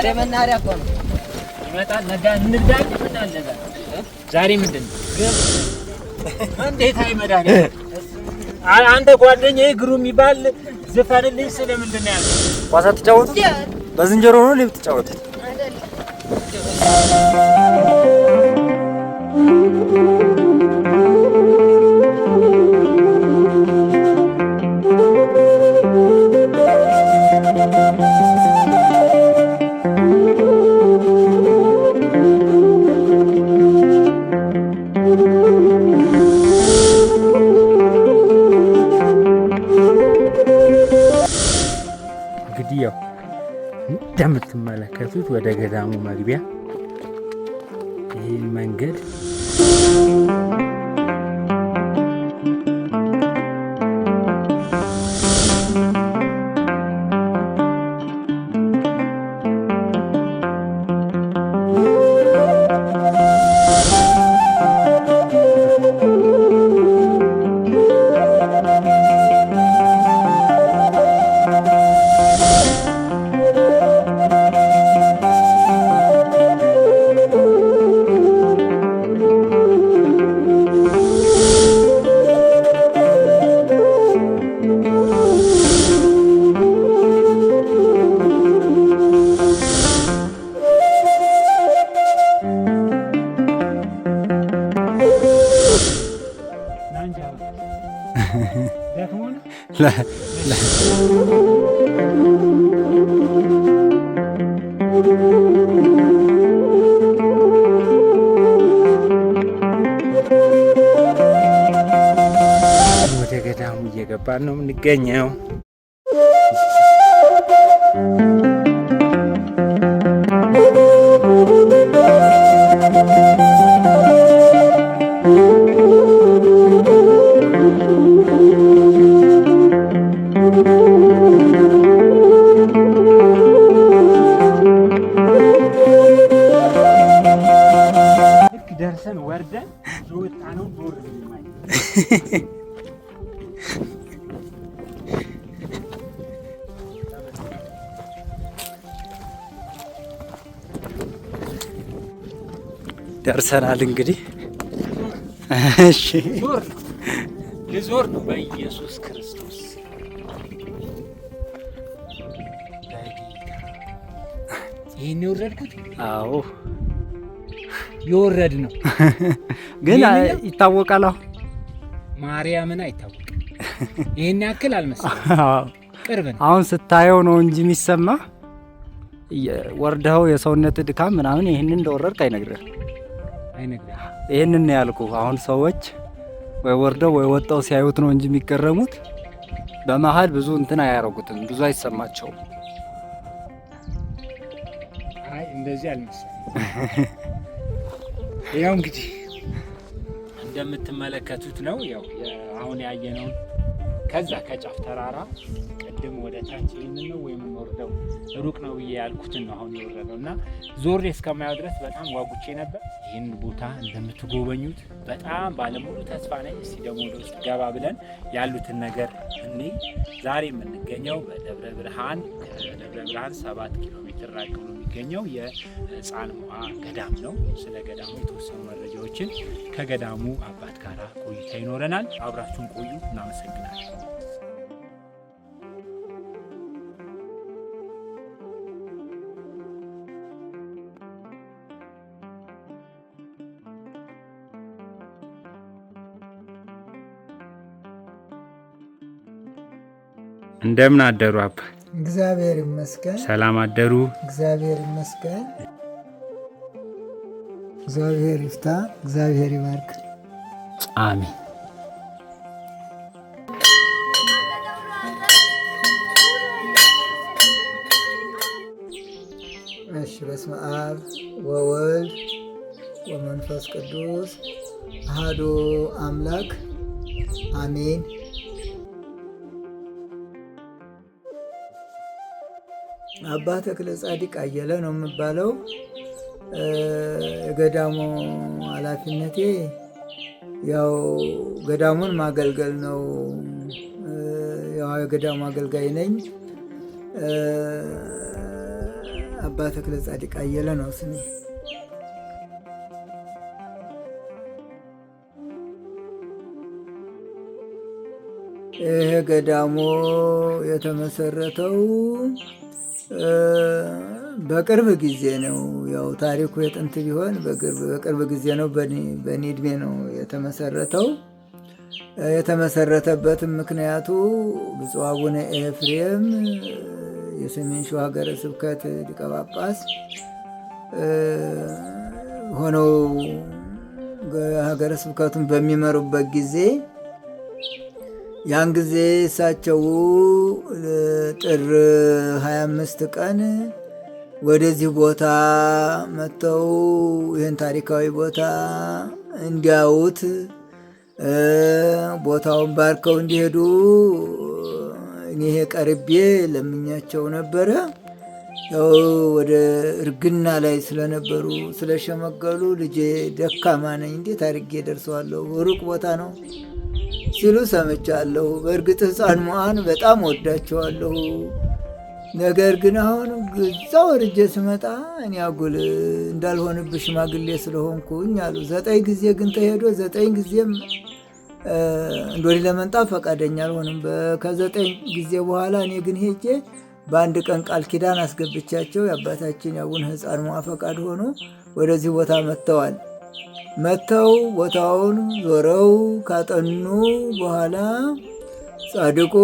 ዛሬ መናኸሪያ እኮ ነው ይመጣል። ነገ እንግዳኝ ምን አለ ዛሬ ምንድን ነው እንዴት አይመዳኝ አንተ ጓደኛዬ ግሩም ይባል ዘፈንልኝ ስለምንድን ነው ያለው? ኳስ ተጫወቱ በዝንጀሮ ነው ልብት ተጫወቱ እንደምትመለከቱት ወደ ገዳሙ መግቢያ ይህ መንገድ لا لا ወደ ገዳሙ እየገባን ነው የምንገኘው። ደርሰን ወርደን ወጣ ነው ዞር ደርሰናል። እንግዲህ እሺ ዞር ነው በኢየሱስ ክርስቶስ ይሄን የወረድኩት። አዎ የወረድ ነው ግን ይታወቃል። ማርያምን አይታወቅም። ይሄን ያክል አልመሰለም። ቅርብ ነው። አሁን ስታየው ነው እንጂ የሚሰማ ወርደው የሰውነት ድካም ምናምን ይሄን እንደወረድክ አይነግርህ። ይሄንን ነው ያልኩህ። አሁን ሰዎች ወይ ወርደው ወይ ወጣው ሲያዩት ነው እንጂ የሚገረሙት። በመሃል ብዙ እንትን አያረጉትም፣ ብዙ አይሰማቸውም። አይ እንደዚህ አልመሰለም። ያው እንግዲህ እንደምትመለከቱት ነው። ያው አሁን ያየነው ከዛ ከጫፍ ተራራ ቅድም ወደ ታች ይሄንን ነው ወይም ወርደው ሩቅ ነው ብዬ ያልኩትን ነው አሁን የወረደው እና ዞሬ እስከማየው ድረስ በጣም ጓጉቼ ነበር። ይህን ቦታ እንደምትጎበኙት በጣም ባለሙሉ ተስፋ ነኝ። እስቲ ደግሞ ወደ ውስጥ ገባ ብለን ያሉትን ነገር እኔ ዛሬ የምንገኘው በደብረ ብርሃን ከደብረ ብርሃን 7 ኪሎ ሜትር ራቅ ብሎ የሚገኘው የጻንሞአ ገዳም ነው። ስለ ገዳሙ የተወሰኑ መረጃዎችን ከገዳሙ አባት ጋር ቆይታ ይኖረናል። አብራችሁን ቆዩ። እናመሰግናለን። እንደምን አደሩ አባ? እግዚአብሔር ይመስገን። ሰላም አደሩ? እግዚአብሔር ይመስገን። እግዚአብሔር ይፍታ፣ እግዚአብሔር ይባርክ። አሜን። እሺ። በስመ አብ ወወልድ ወመንፈስ ቅዱስ አሐዱ አምላክ አሜን። አባ ተክለ ጻድቅ አየለ ነው የሚባለው። የገዳሙ ኃላፊነቴ ያው ገዳሙን ማገልገል ነው። ያው የገዳሙ አገልጋይ ነኝ። አባ ተክለ ጻድቅ አየለ ነው ስሜ። ይህ ገዳሙ የተመሰረተው በቅርብ ጊዜ ነው። ያው ታሪኩ የጥንት ቢሆን በቅርብ ጊዜ ነው። በእኔ ዕድሜ ነው የተመሰረተው። የተመሰረተበትም ምክንያቱ ብፁዕ አቡነ ኤፍሬም የሰሜን ሸዋ ሀገረ ስብከት ሊቀ ጳጳስ ሆነው ሀገረ ስብከቱን በሚመሩበት ጊዜ ያን ጊዜ እሳቸው ጥር 25 ቀን ወደዚህ ቦታ መጥተው ይህን ታሪካዊ ቦታ እንዲያዩት ቦታውን ባርከው እንዲሄዱ እኔ ቀርቤ ለምኛቸው ነበረ። ያው ወደ እርግና ላይ ስለነበሩ ስለሸመገሉ ልጄ ደካማ ነኝ፣ እንዴት አድርጌ ደርሰዋለሁ? ሩቅ ቦታ ነው ሲሉ ሰምቻለሁ። በእርግጥ ሕፃን ሞዓን በጣም ወዳቸዋለሁ። ነገር ግን አሁን እዛ ወርጄ ስመጣ እኔ አጉል እንዳልሆንብህ ሽማግሌ ስለሆንኩኝ አሉ። 9 ጊዜ ግን ተሄዶ 9 ጊዜም እንዶሪ ለመንጣት ፈቃደኛ አልሆንም። ከ9 ጊዜ በኋላ እኔ ግን ሄጄ በአንድ ቀን ቃል ኪዳን አስገብቻቸው የአባታችን የአቡነ ሕፃን ሞዓ ፈቃድ ሆኖ ወደዚህ ቦታ መጥተዋል። መጥተው ቦታውን ዞረው ካጠኑ በኋላ ጻድቁ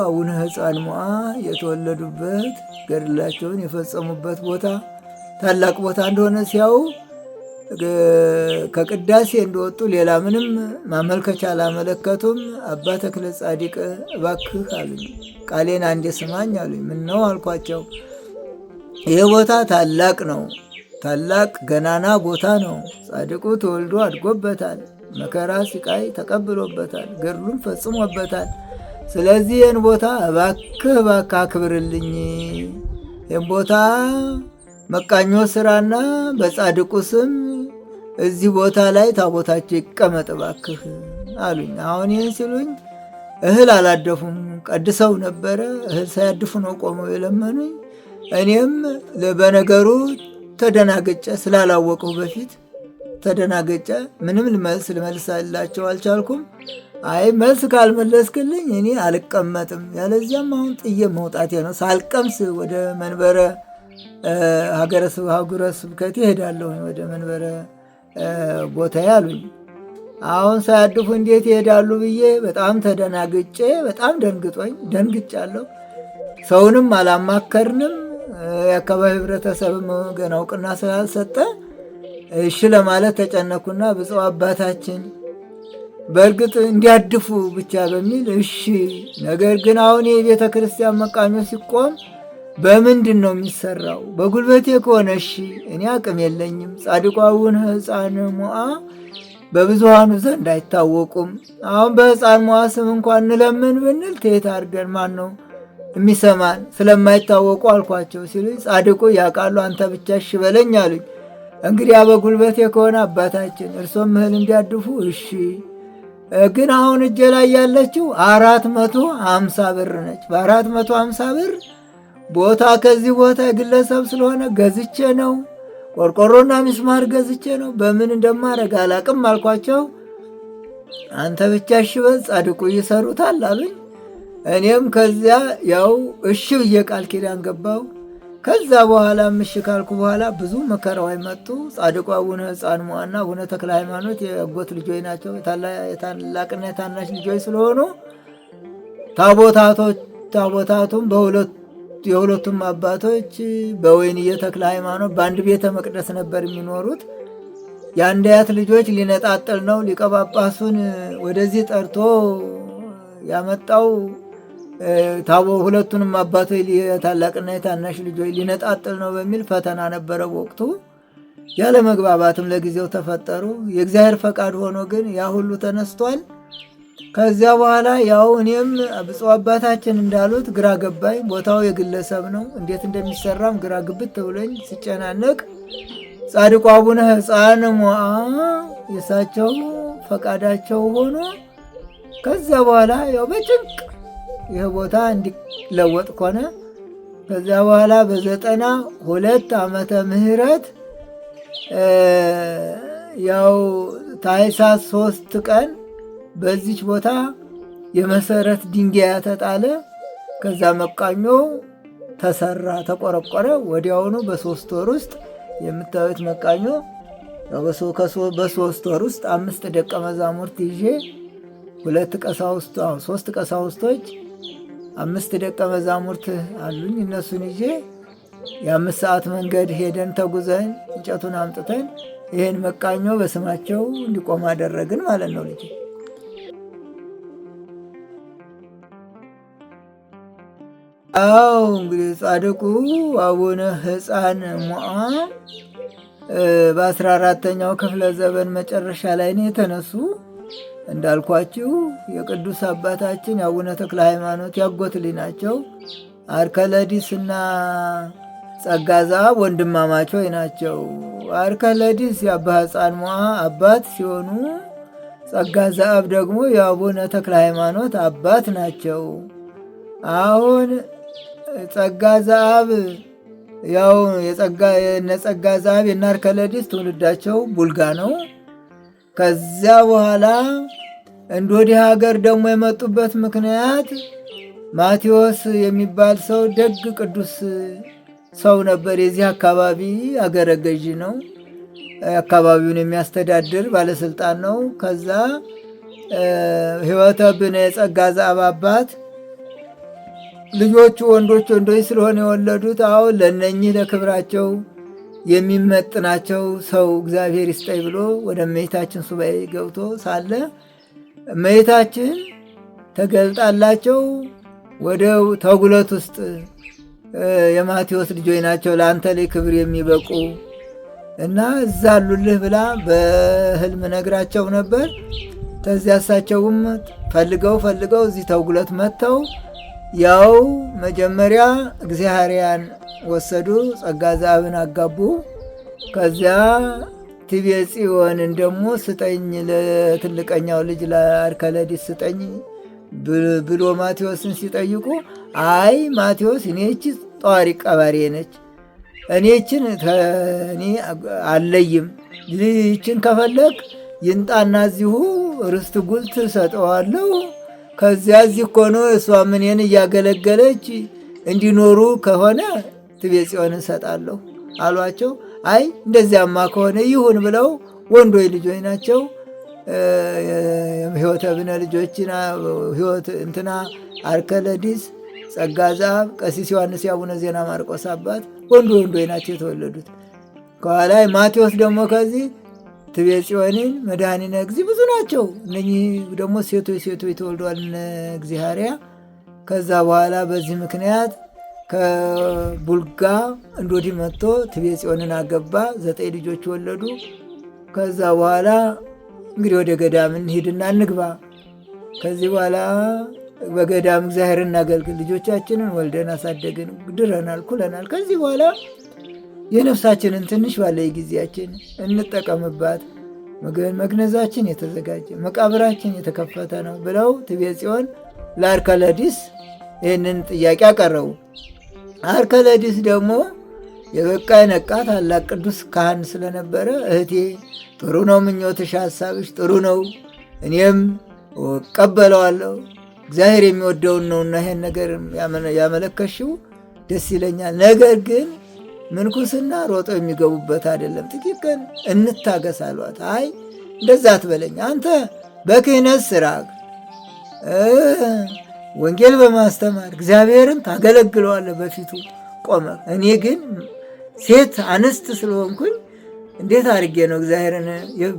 አቡነ ሕፃን ሞዓ የተወለዱበት ገድላቸውን የፈጸሙበት ቦታ ታላቅ ቦታ እንደሆነ ሲያዩ ከቅዳሴ እንደወጡ ሌላ ምንም ማመልከቻ አላመለከቱም። አባ ተክለ ጻድቅ እባክህ አሉኝ፣ ቃሌን አንዴ ስማኝ አሉኝ። ምን ነው አልኳቸው። ይህ ቦታ ታላቅ ነው፣ ታላቅ ገናና ቦታ ነው። ጻድቁ ተወልዶ አድጎበታል፣ መከራ ስቃይ ተቀብሎበታል፣ ገድሉን ፈጽሞበታል። ስለዚህ ይህን ቦታ እባክህ አክብርልኝ። ይህን ቦታ መቃኞ ስራና በጻድቁ ስም እዚህ ቦታ ላይ ታቦታቸው ይቀመጥ እባክህ አሉኝ። አሁን ይህን ሲሉኝ እህል አላደፉም፣ ቀድሰው ነበረ። እህል ሳያድፉ ነው ቆመው የለመኑኝ። እኔም በነገሩ ተደናገጨ፣ ስላላወቀው በፊት ተደናገጨ። ምንም ልመልስላቸው አልቻልኩም። አይ መልስ ካልመለስክልኝ እኔ አልቀመጥም፣ ያለዚያም አሁን ጥዬ መውጣቴ ነው። ሳልቀምስ ወደ መንበረ ሀገረ ስብከቴ እሄዳለሁ፣ ወደ መንበረ ቦታ ያሉኝ። አሁን ሳያድፉ እንዴት ይሄዳሉ ብዬ በጣም ተደናግጬ፣ በጣም ደንግጫለሁ። ሰውንም አላማከርንም። የአካባቢ ህብረተሰብም ገና እውቅና ስላልሰጠ እሺ ለማለት ተጨነኩና ብፁዕ አባታችን በእርግጥ እንዲያድፉ ብቻ በሚል እሺ። ነገር ግን አሁን የቤተ ክርስቲያን መቃኞ ሲቆም በምንድን ነው የሚሰራው? በጉልበቴ ከሆነ እሺ፣ እኔ አቅም የለኝም። ጻድቁ አቡነ ሕፃን ሞዓ በብዙሃኑ ዘንድ አይታወቁም። አሁን በሕፃን ሞዓ ስም እንኳን እንለምን ብንል ትየት አድርገን ማን ነው የሚሰማን? ስለማይታወቁ አልኳቸው ሲሉኝ ጻድቁ ያውቃሉ፣ አንተ ብቻ እሺ በለኝ አሉኝ። እንግዲህ በጉልበቴ ከሆነ አባታችን እርሶም እህል እንዲያድፉ እሺ። ግን አሁን እጄ ላይ ያለችው 450 ብር ነች። በ450 ብር ቦታ ከዚህ ቦታ የግለሰብ ስለሆነ ገዝቼ ነው፣ ቆርቆሮና ሚስማር ገዝቼ ነው። በምን እንደማደርግ አላቅም አልኳቸው። አንተ ብቻ እሺ በል፣ ጻድቁ ይሰሩታል አሉኝ። እኔም ከዚያ ያው እሺ ብዬ ቃል ኪዳን ገባው። ከዛ በኋላ እሺ ካልኩ በኋላ ብዙ መከራዎች መጡ። ጻድቁ አቡነ ሕፃን ሞዓና አቡነ ተክለ ሃይማኖት የአጎት ልጆች ናቸው። የታላቅና የታናሽ ልጆች ስለሆኑ ታቦታቱም የሁለቱም አባቶች በወይንዬ ተክለ ሃይማኖት በአንድ ቤተ መቅደስ ነበር የሚኖሩት። የአንድ አያት ልጆች ሊነጣጥል ነው። ሊቀ ጳጳሱን ወደዚህ ጠርቶ ያመጣው ሁለቱንም አባቶች የታላቅና የታናሽ ልጆች ሊነጣጥል ነው በሚል ፈተና ነበረ በወቅቱ። ያለ መግባባትም ለጊዜው ተፈጠሩ። የእግዚአብሔር ፈቃድ ሆኖ ግን ያ ሁሉ ተነስቷል። ከዚያ በኋላ ያው እኔም ብፁዕ አባታችን እንዳሉት ግራ ገባኝ። ቦታው የግለሰብ ነው፣ እንዴት እንደሚሰራም ግራ ግብት ብሎኝ ሲጨናነቅ ጻድቁ አቡነ ሕፃን ሞዓ የሳቸው ፈቃዳቸው ሆኖ ከዚያ በኋላ ያው በጭንቅ ይህ ቦታ እንዲለወጥ ሆነ። ከዚያ በኋላ በ92 ዓመተ ምህረት ያው ታኅሳስ 3 ቀን በዚች ቦታ የመሰረት ድንጋይ ተጣለ። ከዛ መቃኞ ተሰራ፣ ተቆረቆረ። ወዲያውኑ በ3 ወር ውስጥ የምታዩት መቃኞ በ3 ወር ውስጥ 5 ደቀ መዛሙርት ይዤ 3 ቀሳውስቶች 5 ደቀ መዛሙርት አሉኝ። እነሱን ይዤ የ5 ሰዓት መንገድ ሄደን ተጉዘን እንጨቱን አምጥተን ይህን መቃኞ በስማቸው እንዲቆም አደረግን ማለት ነው። ልጅ አዎ እንግዲህ ጻድቁ አቡነ ሕፃን ሞዓ በ14ኛው ክፍለ ዘመን መጨረሻ ላይ ነው የተነሱ። እንዳልኳችሁ የቅዱስ አባታችን የአቡነ ተክለ ሃይማኖት ያጎት ልጅ ናቸው። አርከለዲስ እና ጸጋ ዘአብ ወንድማማቾች ናቸው። አርከለዲስ የአባ ሕፃን ሞዓ አባት ሲሆኑ ጸጋ ዘአብ ደግሞ የአቡነ ተክለ ሃይማኖት አባት ናቸው። አሁን ጸጋ ዘአብ ያው የጸጋ ዘአብ የእነ አርከለዲስ ትውልዳቸው ቡልጋ ነው። ከዚያ በኋላ እንዶዲህ ሀገር ደግሞ የመጡበት ምክንያት ማቴዎስ የሚባል ሰው ደግ ቅዱስ ሰው ነበር። የዚህ አካባቢ አገረ ገዢ ነው። አካባቢውን የሚያስተዳድር ባለስልጣን ነው። ከዛ ሕይወተ ብነ የጸጋ ዘአብ አባት ልጆቹ ወንዶች ስለሆነ የወለዱት አሁን ለእነኚህ ለክብራቸው የሚመጥናቸው ሰው እግዚአብሔር ይስጠኝ ብሎ ወደ እመቤታችን ሱባኤ ገብቶ ሳለ እመቤታችን ተገልጣላቸው ወደ ተጉለት ውስጥ የማቴዎስ ልጆች ናቸው ለአንተ ላይ ክብር የሚበቁ እና እዛ አሉልህ ብላ በህልም ነግራቸው ነበር። ከዚያ እሳቸውም ፈልገው እዚህ ተጉለት መጥተው ያው መጀመሪያ እግዚአርያን ወሰዱ፣ ጸጋ ዘአብን አጋቡ። ከዚያ ትቤ ጽዮንን ደግሞ ስጠኝ ለትልቀኛው ልጅ ለአርከለዲስ ስጠኝ ብሎ ማቴዎስን ሲጠይቁ አይ ማቴዎስ እኔች ጧሪ ቀባሪ ነች፣ እኔችን አለይም፣ ይችን ከፈለግ ይንጣና እዚሁ ርስት ጉልት ሰጠዋለሁ፣ ከዚያ እዚህ ኮኖ እሷ ምንን እያገለገለች እንዲኖሩ ከሆነ ትቤ ጽዮንን ሰጣለሁ አሏቸው። አይ እንደዚያማ ከሆነ ይሁን ብለው ወንዶች ልጆች ናቸው። ሕይወተ ብነ ልጆችና ሕይወት እንትና አርከለዲስ፣ ጸጋ ዘአብ፣ ቀሲስ ዮሐንስ የአቡነ ዜና ማርቆስ አባት ወንዶች ናቸው የተወለዱት። ከኋላ ማቴዎስ ደግሞ ከዚህ ትቤ ጽዮንን መድኃኒነ እግዚእ ብዙ ናቸው። እነኚህ ደግሞ ሴቶች ተወልደዋል እነ እግዚአርያ። ከዛ በኋላ በዚህ ምክንያት ከቡልጋ እንዶዲህ መጥቶ ትቤ ጽዮንን አገባ። 9 ልጆች ወለዱ። ከዛ በኋላ እንግዲህ ወደ ገዳም እንሂድና እንግባ፣ ከዚህ በኋላ በገዳም እግዚአብሔር እናገልግል፣ ልጆቻችንን ወልደን አሳደግን፣ ድረናል፣ ኩለናል። ከዚህ በኋላ የነፍሳችንን ትንሽ ባለ ጊዜያችን እንጠቀምባት፣ መግነዛችን የተዘጋጀ መቃብራችን የተከፈተ ነው ብለው ትቤ ጽዮን ለአርከለዲስ ይህንን ጥያቄ አቀረቡ። አርከለዲስ ደግሞ የበቃ የነቃ ታላቅ ቅዱስ ካህን ስለነበረ እህቴ ጥሩ ነው ምኞትሽ፣ ሀሳብሽ ጥሩ ነው፣ እኔም እቀበለዋለሁ፣ እግዚአብሔር የሚወደውን ነውና ይሄን ነገር ያመለከሽው ደስ ይለኛል። ነገር ግን ምንኩስና ሮጦ የሚገቡበት አይደለም፣ ጥቂት ቀን እንታገስ አሏት። አይ እንደዛ አትበለኝ፣ አንተ በክህነት ስራ ወንጌል በማስተማር እግዚአብሔርን ታገለግለዋለህ በፊቱ ቆመ። እኔ ግን ሴት አንስት ስለሆንኩኝ እንዴት አድርጌ ነው እግዚአብሔርን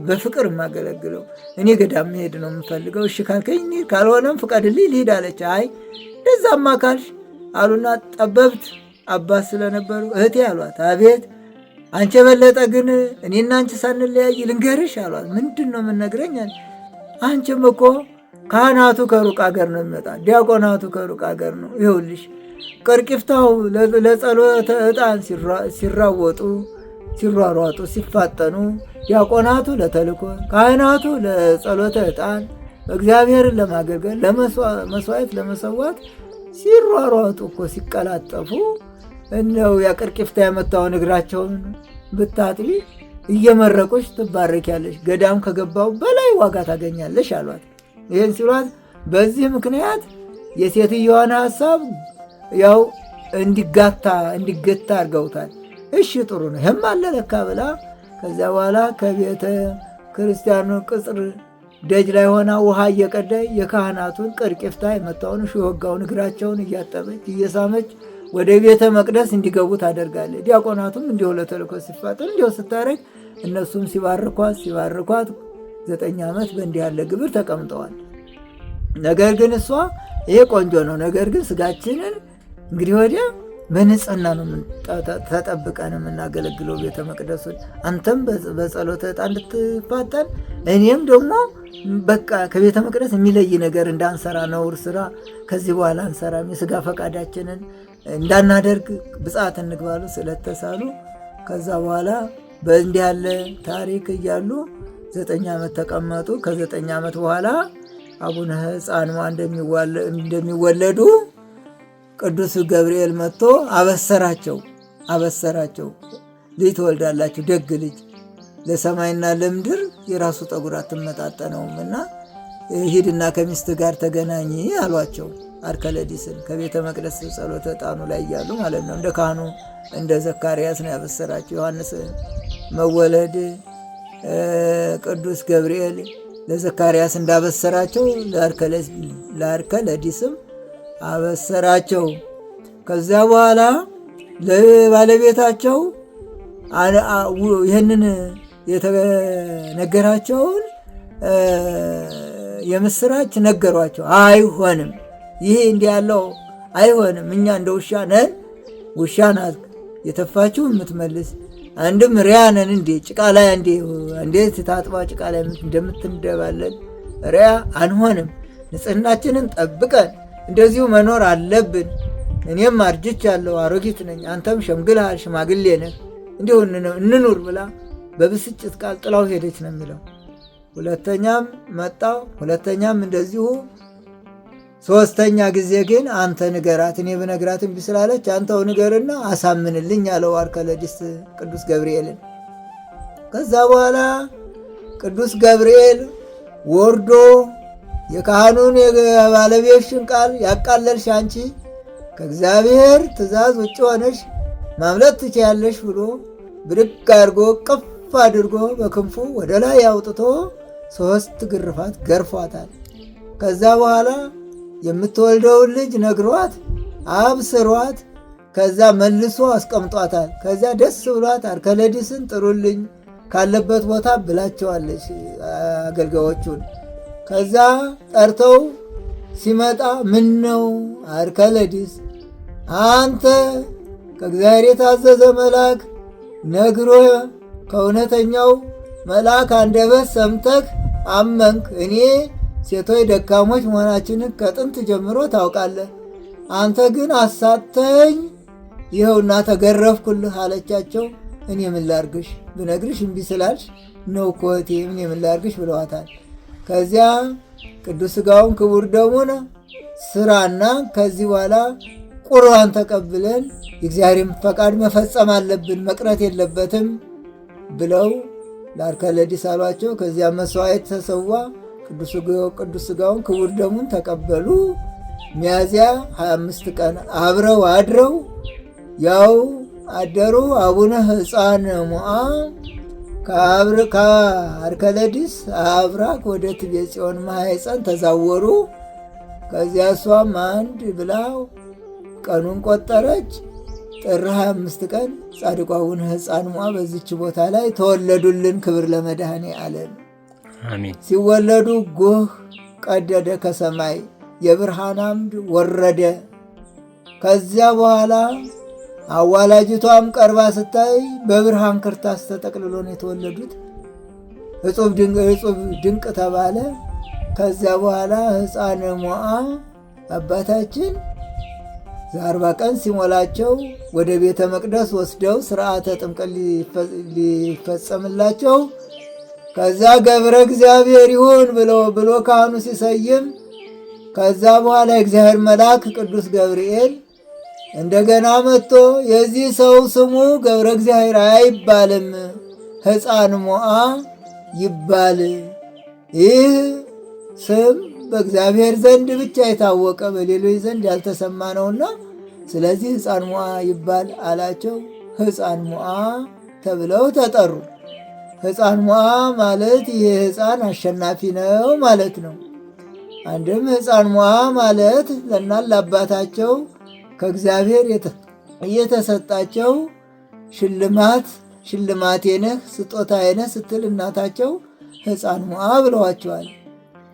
በፍቅር የማገለግለው? እኔ ገዳም መሄድ ነው የምፈልገው። እሺ ካልከኝ ካልሆነም ፍቀድልኝ ልሂድ አለች። አይ እንደዛማ ካልሽ አሉና ጠበብት አባት ስለነበሩ እህቴ አሏት። አቤት አንቺ የበለጠ ግን እኔና አንቺ ሳንለያይ ልንገርሽ አሏት። ምንድን ነው የምነግረኝ? አንቺም እኮ ካህናቱ ከሩቅ አገር ነው የሚመጣ፣ ዲያቆናቱ ከሩቅ አገር ነው። ይኸውልሽ ቅርቂፍታው ለጸሎተ ዕጣን ሲራወጡ ሲሯሯጡ ሲፋጠኑ፣ ዲያቆናቱ ለተልኮ፣ ካህናቱ ለጸሎተ ዕጣን እግዚአብሔርን ለማገልገል መስዋዕት ለመሰዋት ሲሯሯጡ እኮ ሲቀላጠፉ እንደው ያቅርቂፍታ ያመታውን እግራቸውን ብታጥቢ እየመረቁሽ ትባረኪያለሽ፣ ገዳም ከገባው በላይ ዋጋ ታገኛለሽ አሏት። ይህን ሲሏት በዚህ ምክንያት የሴትዮዋን ሀሳብ ያው እንዲገታ አድርገውታል። እሺ ጥሩ ነው ይህም አለ ለካ ብላ ከዚያ በኋላ ከቤተ ክርስቲያኑ ቅጽር ደጅ ላይ ሆና ውሃ እየቀዳይ የካህናቱን ቅርቂፍታ የመታውን የወጋውን እግራቸውን እያጠበች እየሳመች ወደ ቤተ መቅደስ እንዲገቡ ታደርጋለች። ዲያቆናቱም እንዲሁ ለተልእኮ ሲፋጠን እንዲሁ ስታደርግ እነሱም ሲባርኳት 9 ዓመት በእንዲህ ያለ ግብር ተቀምጠዋል። ነገር ግን እሷ ይሄ ቆንጆ ነው፣ ነገር ግን ስጋችንን እንግዲህ ወዲያ በንጽህና ነው ተጠብቀን የምናገለግለው ቤተ መቅደሱን። አንተም በጸሎተ ዕጣን እንድትፋጠን እኔም ደግሞ በቃ ከቤተ መቅደስ የሚለይ ነገር እንዳንሰራ፣ ነውር ስራ ከዚህ በኋላ አንሰራም፣ የስጋ ፈቃዳችንን እንዳናደርግ ብፅዓት እንግባሉ ስለተሳሉ ከዛ በኋላ በእንዲህ ያለ ታሪክ እያሉ 9 ዓመት ተቀመጡ። ከ9 ዓመት በኋላ አቡነ ሕፃንማ እንደሚወለዱ ቅዱስ ገብርኤል መጥቶ አበሰራቸው። ልጅ ትወልዳላችሁ፣ ደግ ልጅ፣ ለሰማይና ለምድር የራሱ ጠጉር አትመጣጠነውም እና ሂድና ከሚስት ጋር ተገናኝ አሏቸው። አርከለዲስን ከቤተ መቅደስ ጸሎተ ዕጣኑ ላይ እያሉ ማለት ነው። እንደ ካህኑ እንደ ዘካርያስ ነው ያበሰራቸው። ዮሐንስ መወለድ ቅዱስ ገብርኤል ለዘካርያስ እንዳበሰራቸው ለአርከለዲስም አበሰራቸው። ከዚያ በኋላ ለባለቤታቸው ይህንን የተነገራቸውን የምስራች ነገሯቸው። አይሆንም፣ ይሄ እንዲህ ያለው አይሆንም፣ እኛ እንደ ውሻ ነን፣ ውሻ ናት የተፋችው የምትመልስ አንድም ሪያ ነን እንዴ ጭቃ ላይ እንዴት ታጥባ ጭቃ ላይ እንደምትንደባለን ሪያ አንሆንም፣ ንጽህናችንን ጠብቀን እንደዚሁ መኖር አለብን። እኔም አርጅቻለሁ፣ አሮጊት ነኝ፣ አንተም ሸምግልሃል፣ ሽማግሌ ነህ፣ እንዲሁ እንኑር ብላ በብስጭት ቃል ጥላው ሄደች ነው የሚለው። ሁለተኛም መጣው፣ ሁለተኛም እንደዚሁ። 3ኛ ጊዜ ግን አንተ ንገራት፣ እኔ ብነግራት እምቢ ስላለች አንተው ንገርና አሳምንልኝ አለው አርከለዲስ ቅዱስ ገብርኤልን። ከዛ በኋላ ቅዱስ ገብርኤል ወርዶ የካህኑን የባለቤትሽን ቃል ያቃለልሽ አንቺ ከእግዚአብሔር ትእዛዝ ውጭ ሆነሽ ማምለጥ ትችያለሽ ብሎ ብድግ አድርጎ ቅፍ አድርጎ በክንፉ ወደ ላይ አውጥቶ 3 ግርፋት ገርፏታል። ከዛ በኋላ የምትወልደውን ልጅ ነግሯት አብስሯት፣ ከዛ መልሶ አስቀምጧታል። ከዛ ደስ ብሏት አርከለዲስን ጥሩልኝ ካለበት ቦታ ብላቸዋለች አገልጋዮቹን። ከዛ ጠርተው ሲመጣ ምን ነው አርከለዲስ አንተ ከእግዚአብሔር የታዘዘ መልአክ ነግሮ ከእውነተኛው መልአክ አንደበት ሰምተህ አመንክ። እኔ ሴቶች ደካሞች መሆናችንን ከጥንት ጀምሮ ታውቃለህ። አንተ ግን አሳተኝ፣ ይኸውና ተገረፍኩልህ አለቻቸው። እኔ ምን ላርግሽ ብነግርሽ እምቢ ስላልሽ ነው እኮ እህቴ፣ እኔ ምን ላርግሽ ብለዋታል። ከዚያ ቅዱስ ሥጋውን ክቡር ደሙን ስራና ከዚህ በኋላ ቁርባን ተቀብለን የእግዚአብሔርን ፈቃድ መፈጸም አለብን፣ መቅረት የለበትም ብለው ለአርከለዲስ አሏቸው። ከዚያ መስዋዕት ተሰዋ። ቅዱስ ሥጋውን ክቡር ደሙን ተቀበሉ። ሚያዝያ 25 ቀን አብረው አድረው ያው አደሩ። አቡነ ሕፃን ሞዓ ከአርከለዲስ አብራክ ወደ ትቤ ጽዮን ማኅፀን ተዛወሩ። ከዚያ እሷም አንድ ብላው ቀኑን ቆጠረች። ጥር 25 ቀን ጻድቁ አቡነ ሕፃን ሞዓ በዚች ቦታ ላይ ተወለዱልን። ክብር ለመድኃኔዓለም። አሜን። ሲወለዱ ጎህ ቀደደ ከሰማይ የብርሃን አምድ ወረደ። ከዚያ በኋላ አዋላጅቷም ቀርባ ስታይ በብርሃን ክርታስ ተጠቅልሎ ነው የተወለዱት። እጹብ ድንቅ ተባለ። ከዚያ በኋላ ሕፃን ሞዓ አባታችን 40 ቀን ሲሞላቸው ወደ ቤተ መቅደስ ወስደው ስርዓተ ጥምቀት ሊፈጸምላቸው ከዛ ገብረ እግዚአብሔር ይሁን ብሎ ካህኑ ሲሰይም ከዛ በኋላ የእግዚአብሔር መልአክ ቅዱስ ገብርኤል እንደገና መጥቶ የዚህ ሰው ስሙ ገብረ እግዚአብሔር አይባልም፣ ሕፃን ሞዓ ይባል። ይህ ስም በእግዚአብሔር ዘንድ ብቻ የታወቀ በሌሎች ዘንድ ያልተሰማ ነውና ስለዚህ ሕፃን ሞዓ ይባል አላቸው። ሕፃን ሞዓ ተብለው ተጠሩ። ሕፃን ሞዓ ማለት ይህ ሕፃን አሸናፊ ነው ማለት ነው። አንድም ሕፃን ሞዓ ማለት ለእናት ለአባታቸው ከእግዚአብሔር እየተሰጣቸው ሽልማቴ ነህ ስጦታዬ ነህ ስትል እናታቸው ሕፃን ሞዓ ብለዋቸዋል።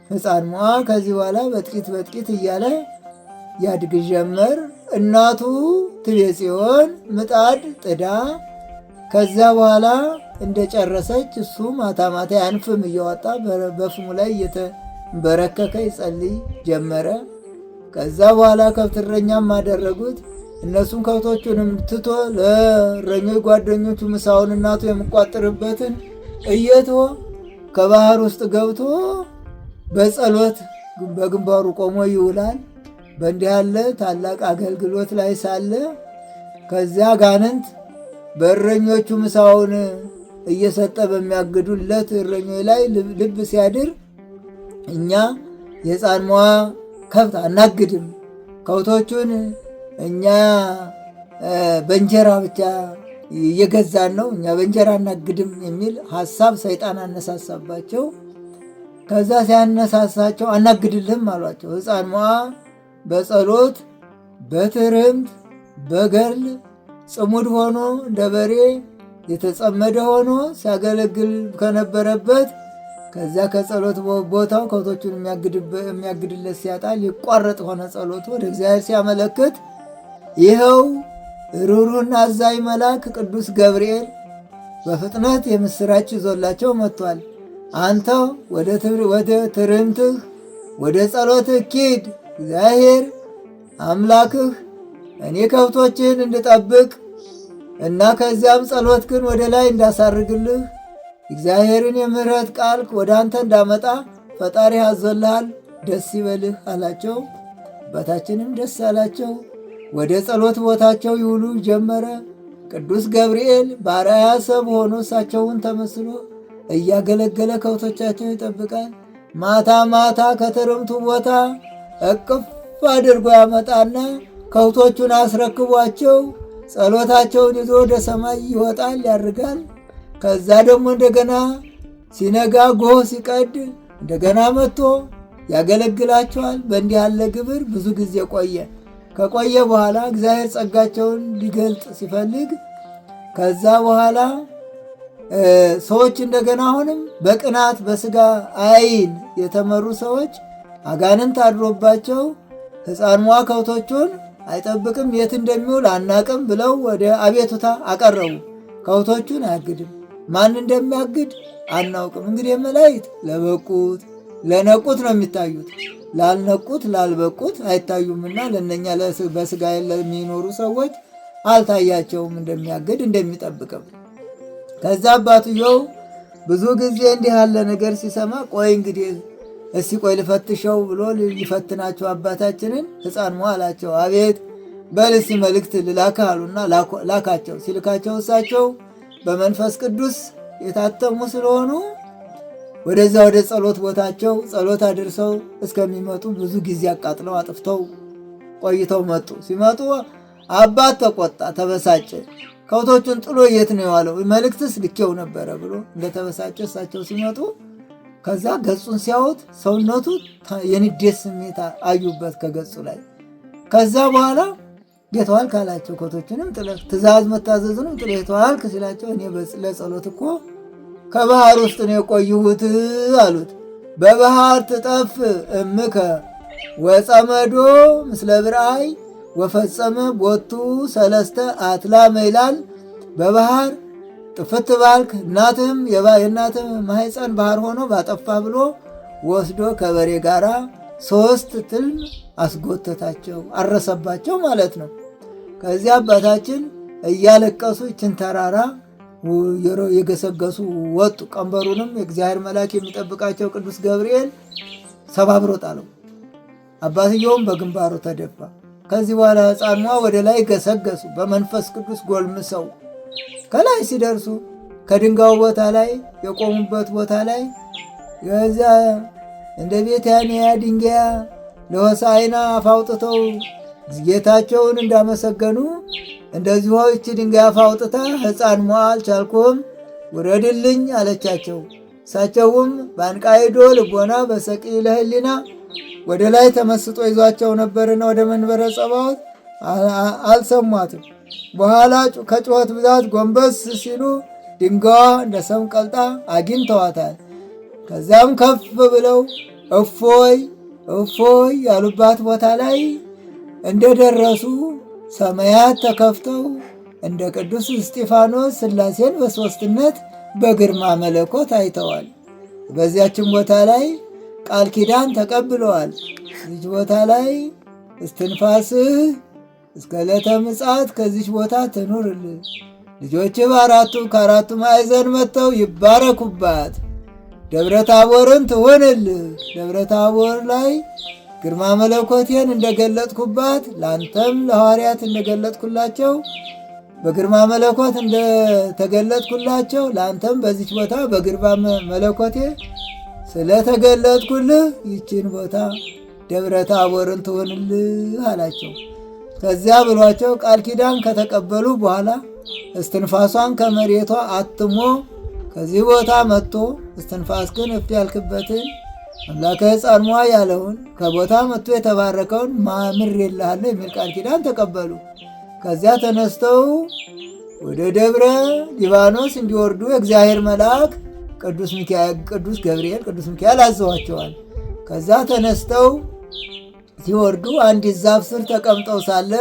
ሕፃን ሞዓ ከዚህ በኋላ በጥቂት እያለ ያድግ ጀመር። እናቱ ትቤጽዮን ምጣድ ጥዳ ከዚያ በኋላ እንደጨረሰች እሱ ማታ ማታ ያን ፍም እያወጣ በፍሙ ላይ እየተንበረከከ ይጸልይ ጀመረ። ከዛ በኋላ ከብት እረኛም አደረጉት። እነሱም ከብቶቹንም ትቶ ለእረኞች ጓደኞቹ ምሳውን እናቱ የሚቋጥርበትን እየተወ ከባህር ውስጥ ገብቶ በጸሎት በግንባሩ ቆሞ ይውላል። በእንዲህ ያለ ታላቅ አገልግሎት ላይ ሳለ ከዚያ ጋንንት በእረኞቹ ምሳውን እየሰጠ በሚያግዱለት እረኞች ላይ ልብ ሲያድር እኛ የሕፃን ሞዓ ከብት አናግድም፣ ከብቶቹን እኛ በእንጀራ ብቻ እየገዛን ነው፣ እኛ በእንጀራ አናግድም የሚል ሐሳብ ሰይጣን አነሳሳባቸው። ከዛ ሲያነሳሳቸው አናግድልህም አሏቸው። ሕፃን ሞዓ በጸሎት በትርምት በገድል ጽሙድ ሆኖ እንደ በሬ የተጸመደ ሆኖ ሲያገለግል ከነበረበት ከዚያ ከጸሎት ቦታው ከብቶቹን የሚያግድለት ሲያጣ ሊቋረጥ ሆነ ጸሎቱ። ወደ እግዚአብሔር ሲያመለክት ይኸው ሩሩና አዛኝ መልአክ ቅዱስ ገብርኤል በፍጥነት የምስራች ይዞላቸው መጥቷል። አንተ ወደ ትርምትህ ወደ ጸሎትህ ኪድ፣ እግዚአብሔር አምላክህ እኔ ከብቶችህን እንድጠብቅ እና ከዚያም ጸሎትህን ወደ ላይ እንዳሳርግልህ እግዚአብሔርን የምሕረት ቃል ወደ አንተ እንዳመጣ ፈጣሪ አዞልሃል፣ ደስ ይበልህ አላቸው። አባታችንም ደስ አላቸው። ወደ ጸሎት ቦታቸው ይውሉ ጀመረ። ቅዱስ ገብርኤል በአርአያ ሰብ ሆኖ እሳቸውን ተመስሎ እያገለገለ ከብቶቻቸውን ይጠብቃል። ማታ ማታ ከትርምቱ ቦታ እቅፍ አድርጎ ያመጣና ከብቶቹን አስረክቧቸው ጸሎታቸውን ይዞ ወደ ሰማይ ይወጣል ያርጋል። ከዛ ደግሞ እንደገና ሲነጋ ጎህ ሲቀድ እንደገና መጥቶ ያገለግላቸዋል። በእንዲህ ያለ ግብር ብዙ ጊዜ ቆየ። ከቆየ በኋላ እግዚአብሔር ጸጋቸውን ሊገልጥ ሲፈልግ ከዛ በኋላ ሰዎች እንደገና አሁንም በቅናት በስጋ አይን የተመሩ ሰዎች አጋንንት አድሮባቸው ሕፃን ሞዓ ከብቶቹን አይጠብቅም፣ የት እንደሚውል አናቅም ብለው ወደ አቤቱታ አቀረቡ። ከብቶቹን አያግድም፣ ማን እንደሚያግድ አናውቅም። እንግዲህ መላእክት ለበቁት ለነቁት ነው የሚታዩት፣ ላልነቁት ላልበቁት አይታዩምና ለእነኛ በስጋ ለሚኖሩ ሰዎች አልታያቸውም እንደሚያግድ እንደሚጠብቅም። ከዛ አባትየው ብዙ ጊዜ እንዲህ ያለ ነገር ሲሰማ ቆይ እንግዲህ እስቲ ቆይ ልፈትሸው ብሎ ሊፈትናቸው አባታችንን ሕፃን ሞዓ አላቸው። አቤት በል እስቲ መልእክት ልላክ አሉና ላካቸው። ሲልካቸው እሳቸው በመንፈስ ቅዱስ የታተሙ ስለሆኑ ወደዛ ወደ ጸሎት ቦታቸው ጸሎት አድርሰው እስከሚመጡ ብዙ ጊዜ አቃጥለው አጥፍተው ቆይተው መጡ። ሲመጡ አባት ተቆጣ፣ ተበሳጨ። ከብቶቹን ጥሎ የት ነው የዋለው? መልእክትስ ልኬው ነበረ ብሎ እንደተበሳጨ እሳቸው ሲመጡ ከዛ ገጹን ሲያዩት ሰውነቱ የንዴት ስሜት አዩበት ከገጹ ላይ። ከዛ በኋላ የተዋልክ አላቸው። ከብቶቹንም ትእዛዝ መታዘዝንም ጥሎ የተዋልክ ሲላቸው እኔ ለጸሎት እኮ ከባህር ውስጥ ነው የቆየሁት አሉት። በባህር ትጠፍ እምከ ወጸመዶ ምስለ ብርአይ ወፈጸመ ቦቱ ሰለስተ አትላመ ይላል። በባህር ጥፍት ባልክ እናትህም የእናትህም ማህፀን ባህር ሆኖ ባጠፋ ብሎ ወስዶ ከበሬ ጋራ 3 ትልም አስጎተታቸው፣ አረሰባቸው ማለት ነው። ከዚያ አባታችን እያለቀሱ ይችን ተራራ የገሰገሱ ወጡ። ቀንበሩንም የእግዚአብሔር መልአክ የሚጠብቃቸው ቅዱስ ገብርኤል ሰባብሮ ጣለው። አባትየውም በግንባሩ ተደፋ። ከዚህ በኋላ ሕፃኗ ወደ ላይ ገሰገሱ። በመንፈስ ቅዱስ ጎልምሰው ከላይ ሲደርሱ ከድንጋዩ ቦታ ላይ የቆሙበት ቦታ ላይ የዛ እንደ ቤታንያ ድንጋያ ለሆሳዕና አፍ አውጥተው ጌታቸውን እንዳመሰገኑ እንደዚሁ ይህች ድንጋይ አፍ አውጥታ ሕፃን ሞዓ አልቻልኩም ውረድልኝ አለቻቸው። እሳቸውም በአንቃይዶ ልቦና በሰቂለ ሕሊና ወደ ላይ ተመስጦ ይዟቸው ነበርና ወደ መንበረ ጸባዖት አልሰሟትም። በኋላ ከጩኸት ብዛት ጎንበስ ሲሉ ድንጋዋ እንደ ሰም ቀልጣ አግኝተዋታል። ከዚያም ከፍ ብለው እፎይ እፎይ ያሉባት ቦታ ላይ እንደደረሱ ሰማያት ተከፍተው እንደ ቅዱስ እስጢፋኖስ ሥላሴን በሦስትነት በግርማ መለኮት አይተዋል። በዚያችን ቦታ ላይ ቃል ኪዳን ተቀብለዋል። እዚች ቦታ ላይ እስትንፋስህ እስከ ዕለተ ምጽአት ከዚች ቦታ ትኑርልህ፣ ልጆች ከአራቱ ማዕዘን መጥተው ይባረኩባት፣ ደብረ ታቦርን ትሆንልህ። ደብረ ታቦር ላይ ግርማ መለኮቴን እንደገለጥኩባት ለአንተም ለሐዋርያት እንደገለጥኩላቸው በግርማ መለኮት እንደተገለጥኩላቸው ለአንተም በዚች ቦታ በግርማ መለኮቴ ስለተገለጥኩልህ ይችን ቦታ ደብረ ታቦርን ትሆንልህ አላቸው። ከዚያ ብሏቸው ቃል ኪዳን ከተቀበሉ በኋላ እስትንፋሷን ከመሬቷ አትሞ ከዚህ ቦታ መጥቶ እስትንፋስ ግን እፍ ያልክበትን አምላከ ሕፃን ሞዓ ያለውን ከቦታ መጥቶ የተባረከውን ማምሬልሃለሁ የሚል ቃል ኪዳን ተቀበሉ። ከዚያ ተነስተው ወደ ደብረ ሊባኖስ እንዲወርዱ የእግዚአብሔር መልአክ ቅዱስ ገብርኤል ቅዱስ ሚካኤል አዘዋቸዋል። ከዛ ተነስተው ሲወርዱ አንዲት ዛፍ ስር ተቀምጠው ሳለ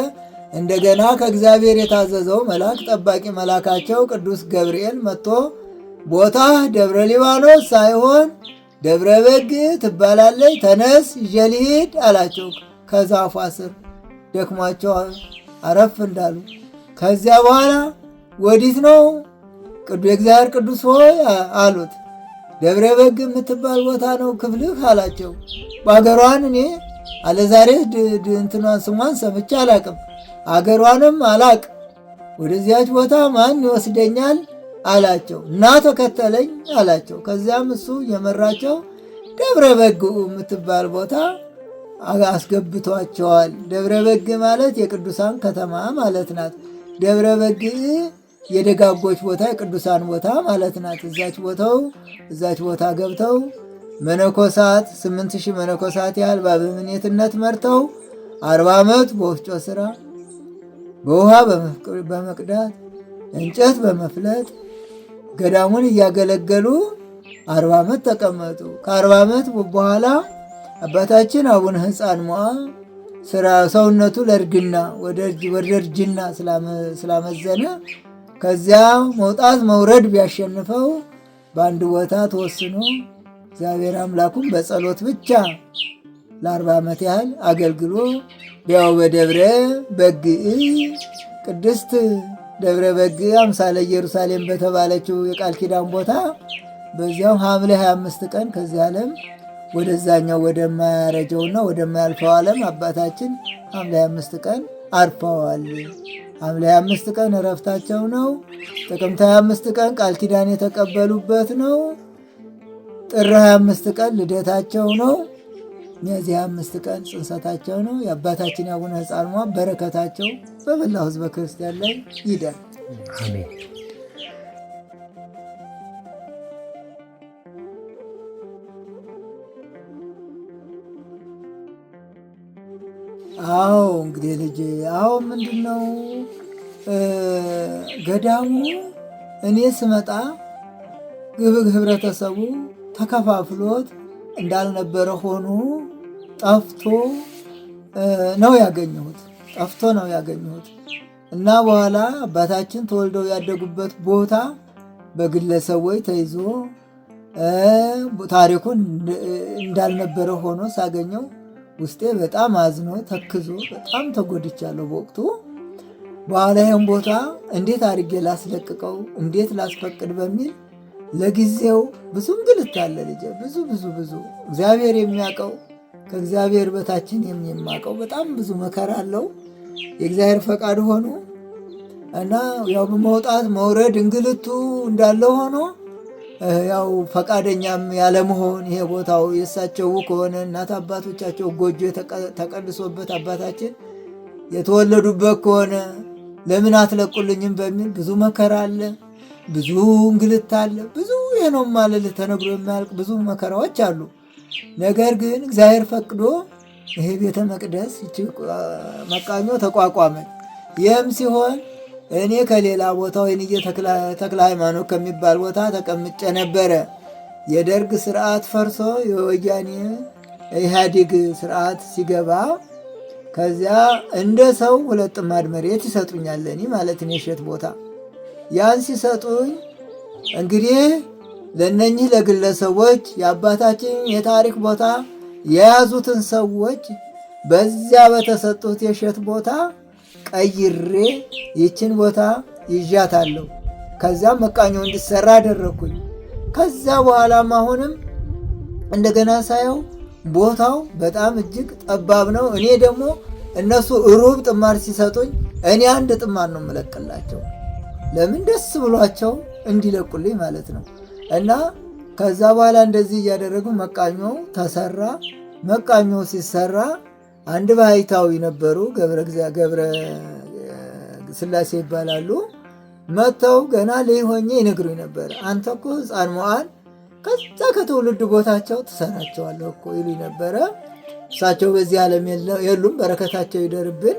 እንደገና ከእግዚአብሔር የታዘዘው መልአክ ጠባቂ መልአካቸው ቅዱስ ገብርኤል መጥቶ ቦታ ደብረ ሊባኖስ ሳይሆን ደብረ በግ ትባላለች፣ ተነስ ይዤ ልሂድ አላቸው። ከዛፏ ስር ደክሟቸው አረፍ እንዳሉ ከዚያ በኋላ ወዲት ነው የእግዚአብሔር ቅዱስ ሆይ አሉት። ደብረ በግ የምትባል ቦታ ነው ክፍልህ አላቸው። በአገሯን እኔ አለዛሬ እንትኗን ስሟን ሰምቼ አላቅም፣ አገሯንም አላቅ፣ ወደዚያች ቦታ ማን ይወስደኛል አላቸው። እና ተከተለኝ አላቸው። ከዚያም እሱ የመራቸው ደብረ በግ የምትባል ቦታ አስገብቷቸዋል። ደብረ በግ ማለት የቅዱሳን ከተማ ማለት ናት። ደብረ በግ የደጋጎች ቦታ የቅዱሳን ቦታ ማለት ናት። እዛች ቦታ ገብተው መነኮሳት 8000 መነኮሳት ያህል በአበምኔትነት መርተው 40 ዓመት በወፍጮ ስራ በውሃ በመቅዳት እንጨት በመፍለጥ ገዳሙን እያገለገሉ 40 ዓመት ተቀመጡ። ከ40 ዓመት በኋላ አባታችን አቡነ ሕፃን ሞዓ ሰውነቱ ለእርግና ወደ እርጅና ስላመዘነ ከዚያ መውጣት መውረድ ቢያሸንፈው በአንድ ቦታ ተወስኖ እግዚአብሔር አምላኩን በጸሎት ብቻ ለ40 ዓመት ያህል አገልግሎ ያው በደብረ በግ ቅድስት ደብረ በግ አምሳለ ኢየሩሳሌም በተባለችው የቃል ኪዳን ቦታ በዚያው ሐምሌ 25 ቀን ከዚህ ዓለም ወደዛኛው ወደማያረጀውና ወደማያልፈው ዓለም አባታችን ሐምሌ 25 ቀን አርፈዋል። ሐምሌ 25 ቀን እረፍታቸው ነው። ጥቅምት 25 ቀን ቃል ኪዳን የተቀበሉበት ነው። ጥር 25 ቀን ልደታቸው ነው። ሚያዝያ 25 ቀን ጽንሰታቸው ነው። የአባታችን የአቡነ ሕፃን ሞዓ በረከታቸው በመላው ሕዝበ ክርስቲያን ላይ ይደር። አሜን። አዎ እንግዲህ ልጅ ምንድን ነው ገዳሙ እኔ ስመጣ ህብረተሰቡ ተከፋፍሎት እንዳልነበረ ሆኖ ጠፍቶ ነው ያገኘሁት እና በኋላ አባታችን ተወልደው ያደጉበት ቦታ በግለሰቦች ተይዞ ታሪኩን እንዳልነበረ ሆኖ ሳገኘው ውስጤ በጣም አዝኖ ተክዞ በጣም ተጎድቻለሁ በወቅቱ። በኋላ ይህን ቦታ እንዴት አድርጌ ላስለቅቀው እንዴት ላስፈቅድ በሚል ለጊዜው ብዙ እንግልት አለ ልጄ፣ ብዙ እግዚአብሔር የሚያውቀው ከእግዚአብሔር በታችን የሚማቀው በጣም ብዙ መከራ አለው። የእግዚአብሔር ፈቃድ ሆኖ እና ያው በመውጣት መውረድ እንግልቱ እንዳለ ሆኖ ያው ፈቃደኛም ያለመሆን ይሄ ቦታው የእሳቸው ከሆነ እናት አባቶቻቸው ጎጆ ተቀድሶበት አባታችን የተወለዱበት ከሆነ ለምን አትለቁልኝም በሚል ብዙ መከራ አለ፣ ብዙ እንግልት አለ፣ ብዙ ነው ማለት ተነግሮ የማያልቅ ብዙ መከራዎች አሉ። ነገር ግን እግዚአብሔር ፈቅዶ ይሄ ቤተ መቅደስ መቃኞ ተቋቋመ። ይህም ሲሆን እኔ ከሌላ ቦታ ወይንዬ ተክለ ሃይማኖት ከሚባል ቦታ ተቀምጬ ነበረ። የደርግ ስርዓት ፈርሶ የወያኔ ኢህአዴግ ስርዓት ሲገባ ከዚያ እንደ ሰው 2 ጥማድ መሬት ይሰጡኛል። እኔ ማለት ነው የሸት ቦታ ያን ሲሰጡኝ እንግዲህ ለእነኚህ ለግለሰቦች የአባታችን የታሪክ ቦታ የያዙትን ሰዎች በዚያ በተሰጡት የሸት ቦታ ቀይሬ ይችን ቦታ ይዣታለሁ። ከዚያም መቃኞ እንዲሰራ አደረግኩኝ። ከዛ በኋላም አሁንም እንደገና ሳየው ቦታው በጣም እጅግ ጠባብ ነው። እኔ ደግሞ እነሱ ሩብ ጥማር ሲሰጡኝ እኔ 1 ጥማር ነው የምለቅላቸው። ለምን ደስ ብሏቸው እንዲለቁልኝ ማለት ነው። እና ከዛ በኋላ እንደዚህ እያደረጉ መቃኞ ተሰራ። መቃኞ ሲሰራ አንድ ባህታዊ ነበሩ፣ ገብረ ስላሴ ይባላሉ። መጥተው ገና ልጅ ሆኜ ይነግሩኝ ነበር። አንተ እኮ ሕፃን መዋል ከዛ ከትውልድ ቦታቸው ትሰራቸዋለህ እኮ ይሉኝ ነበረ። እሳቸው በዚህ ዓለም የሉም፣ በረከታቸው ይደርብን።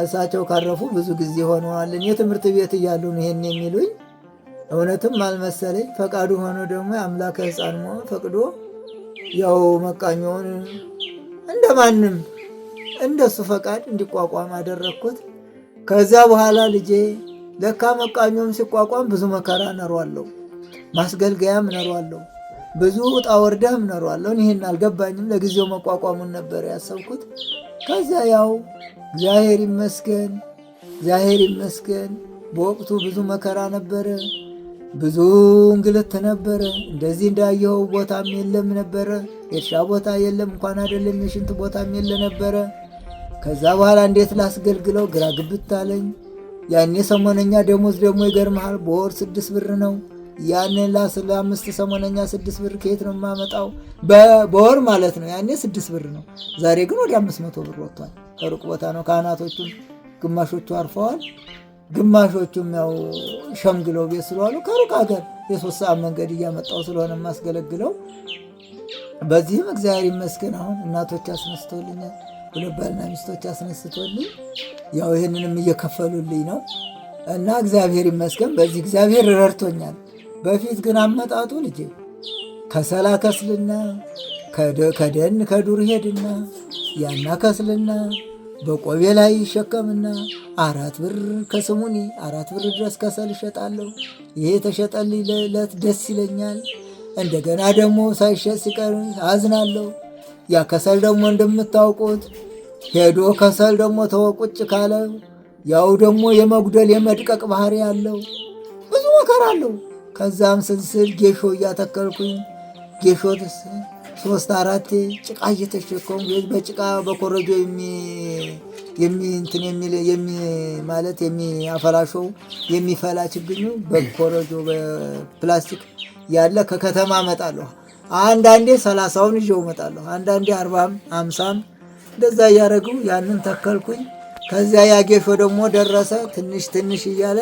እሳቸው ካረፉ ብዙ ጊዜ ሆነዋልን። የትምህርት ቤት እያሉ ነው ይሄን የሚሉኝ። እውነትም አልመሰለኝ። ፈቃዱ ሆኖ ደግሞ የአምላከ ሕፃን መሆን ፈቅዶ ያው መቃኞውን እንደማንም እንደሱ ፈቃድ እንዲቋቋም አደረግኩት። ከዛ በኋላ ልጄ ለካ መቃኞም ሲቋቋም ብዙ መከራ ነሯለሁ፣ ማስገልገያም ነሯለሁ፣ ብዙ ውጣ ወርዳም ነሯለሁ። ይህን አልገባኝም። ለጊዜው መቋቋሙን ነበር ያሰብኩት። ከዚያ ያው እግዚአብሔር ይመስገን፣ እግዚአብሔር ይመስገን። በወቅቱ ብዙ መከራ ነበረ፣ ብዙ እንግልት ነበረ። እንደዚህ እንዳየኸው ቦታም የለም ነበረ፣ የእርሻ ቦታ የለም እንኳን አይደለም የሽንት ቦታም የለ ነበረ። ከዛ በኋላ እንዴት ላስገልግለው ግራ ግብት አለኝ። ያኔ ሰሞነኛ ደሞዝ ደግሞ ይገርምሃል በወር 6 ብር ነው። ያንን ለ5 ሰሞነኛ 6 ብር ከየት ነው የማመጣው? በወር ማለት ነው። ያኔ 6 ብር ነው። ዛሬ ግን ወደ 500 ብር ወጥቷል። ከሩቅ ቦታ ነው። ካህናቶቹም ግማሾቹ አርፈዋል፣ ግማሾቹም ያው ሸምግለው ቤት ስለዋሉ ከሩቅ ሀገር የ3 ሰዓት መንገድ እያመጣው ስለሆነ የማስገለግለው። በዚህም እግዚአብሔር ይመስገን አሁን እናቶች አስነስቶልኛል፣ 2 ባልና ሚስቶች አስነስቶልኝ ያው ይህንንም እየከፈሉልኝ ነው እና እግዚአብሔር ይመስገን። በዚህ እግዚአብሔር ረድቶኛል። በፊት ግን አመጣጡ ልጄ ከሰላ ከስልና ከደን ከዱር ሄድና ያና ከስልና በቆቤ ላይ ይሸከምና 4 ብር ከስሙኒ 4 ብር ድረስ ከሰል እሸጣለሁ። ይሄ ተሸጠልኝ ለዕለት ደስ ይለኛል። እንደገና ደግሞ ሳይሸጥ ሲቀር አዝናለሁ። ያ ከሰል ደግሞ እንደምታውቁት ሄዶ ከሰል ደግሞ ተወቁጭ ካለ ያው ደግሞ የመጉደል የመድቀቅ ባህሪ ያለው ብዙ መከራ አለው። ከዛም ስንስል ጌሾ እያተከልኩኝ ጌሾ 3-4 ጭቃ እየተሸከሙ በጭቃ በኮረጆ ማለት የሚያፈላሸው የሚፈላ ችግኙ በኮረጆ በፕላስቲክ ያለ ከከተማ እመጣለሁ። አንዳንዴ 30ውን ይዤው እመጣለሁ፣ አንዳንዴ 40ም 50ም እንደዛ እያደረጉ ያንን ተከልኩኝ። ከዚያ ያጌሾ ደግሞ ደረሰ። ትንሽ ትንሽ እያለ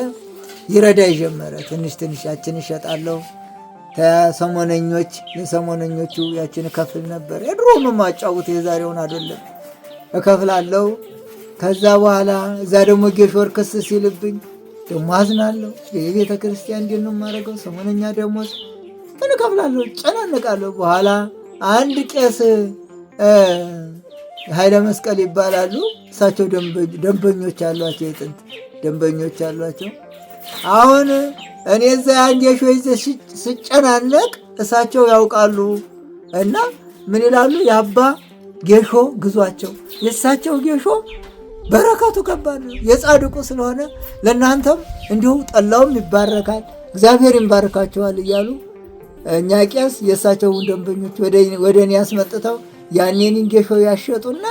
ይረዳ ጀመረ። ትንሽ ትንሽ ያችን እሸጣለሁ። ለሰሞነኞቹ ያችን እከፍል ነበር። የድሮ ማጫውት የዛሬውን አይደለም፣ እከፍላለሁ። ከዛ በኋላ እዛ ደግሞ ጌሾ እርክስ ሲልብኝ ደግሞ አዝናለሁ። የቤተ ክርስቲያን እንዴት ነው የማደርገው? ሰሞነኛ ደግሞ እከፍላለሁ፣ ጨናነቃለሁ። በኋላ አንድ ቄስ ኃይለ መስቀል ይባላሉ። እሳቸው ደንበኞች አሏቸው፣ የጥንት ደንበኞች አሏቸው። አሁን እኔ እዛ ያን ጌሾ ይዘህ ስጨናነቅ እሳቸው ያውቃሉ እና ምን ይላሉ? የአባ ጌሾ ግዟቸው፣ የእሳቸው ጌሾ በረከቱ ከባድ ነው፣ የጻድቁ ስለሆነ ለእናንተም እንዲሁ ጠላውም ይባረካል፣ እግዚአብሔር ይባርካቸዋል እያሉ እኛ ቄስ የእሳቸውን ደንበኞች ወደ እኔ ያስመጥተው ያኔን እንጌሾ ያሸጡና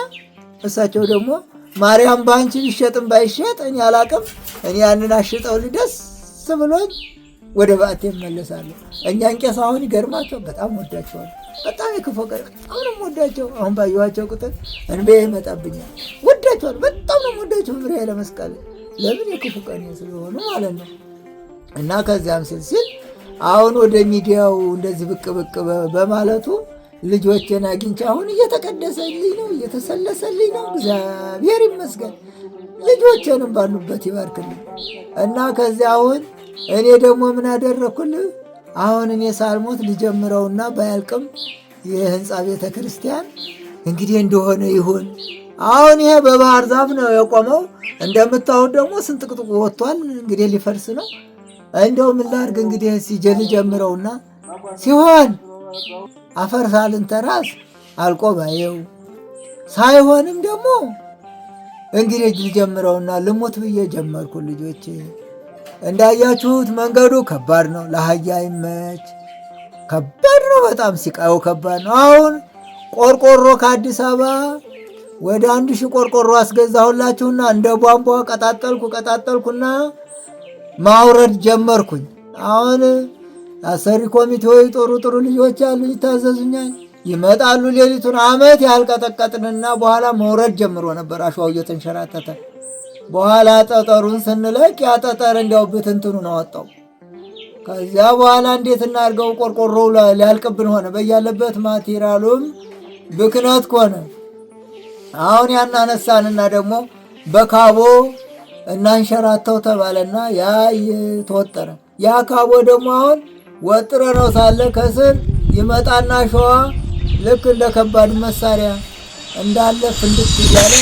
እሳቸው ደግሞ ማርያም ባንቺ ቢሸጥም ባይሸጥ እኔ አላቅም፣ እኔ ያንን አሽጠው ልደስ ብሎኝ ወደ በዓቴ እመለሳለሁ። እኛን ቄስ አሁን ይገርማቸው በጣም ወዳቸዋል። በጣም የክፉ ቀን በጣም ነው ወዳቸው። አሁን ባየኋቸው ቁጥር እንባዬ ይመጣብኛል። ወዳቸዋል፣ በጣም ነው ወዳቸው። ምሬ ለመስቀል ለምን የክፉ ቀን ስለሆኑ ማለት ነው። እና ከዚያም ሲል አሁን ወደ ሚዲያው እንደዚህ ብቅ በማለቱ ልጆችን አግኝቼ አሁን እየተቀደሰልኝ ነው፣ እየተሰለሰልኝ ነው። እግዚአብሔር ይመስገን። ልጆችንም ባሉበት ይባርክልኝ። እና ከዚያ አሁን እኔ ደግሞ ምን አደረኩልህ? አሁን እኔ ሳልሞት ልጀምረውና ባያልቅም የህንፃ ቤተ ክርስቲያን እንግዲህ እንደሆነ ይሁን። አሁን ይሄ በባህር ዛፍ ነው የቆመው። እንደምታዩት ደግሞ ስንጥቅጥቁ ወጥቷል። እንግዲህ ሊፈርስ ነው። እንደው ምን ላድርግ እንግዲህ ሲጀል ጀምረውና ሲሆን አፈር ሳልንተራስ አልቆባየው ሳይሆንም ደግሞ እንግዲህ ልጀምረውና ልሞት ብዬ ጀመርኩ። ልጆቼ እንዳያችሁት መንገዱ ከባድ ነው፣ ለአህያ ይመች ከባድ ነው። በጣም ሲቃዩ ከባድ ነው። አሁን ቆርቆሮ ከአዲስ አበባ ወደ 1000 ቆርቆሮ አስገዛሁላችሁና እንደ ቧንቧ ቀጣጠልኩና ማውረድ ጀመርኩኝ። አሁን አሰሪ ኮሚቴዎች ጥሩ ልጆች አሉ፣ ይታዘዙኛል፣ ይመጣሉ። ሌሊቱን ዓመት ያልቀጠቀጥንና በኋላ መውረድ ጀምሮ ነበር። አሸዋው እየተንሸራተተ በኋላ ጠጠሩን ስንለቅ ያ ጠጠር እንዲያው ብትንትኑን አወጣው። ከዚያ በኋላ እንዴት እናድርገው? ቆርቆሮው ሊያልቅብን ሆነ። በያለበት ማቴሪያሉም ብክነት ሆነ። አሁን ያናነሳንና ደግሞ በካቦ እናንሸራተው ተባለና ያ ተወጠረ። ያ ካቦ ደግሞ አሁን ወጥረ ነው ሳለ ከስር ይመጣና ሸዋ ልክ እንደ ከባድ መሳሪያ እንዳለ ፍንድት እያለ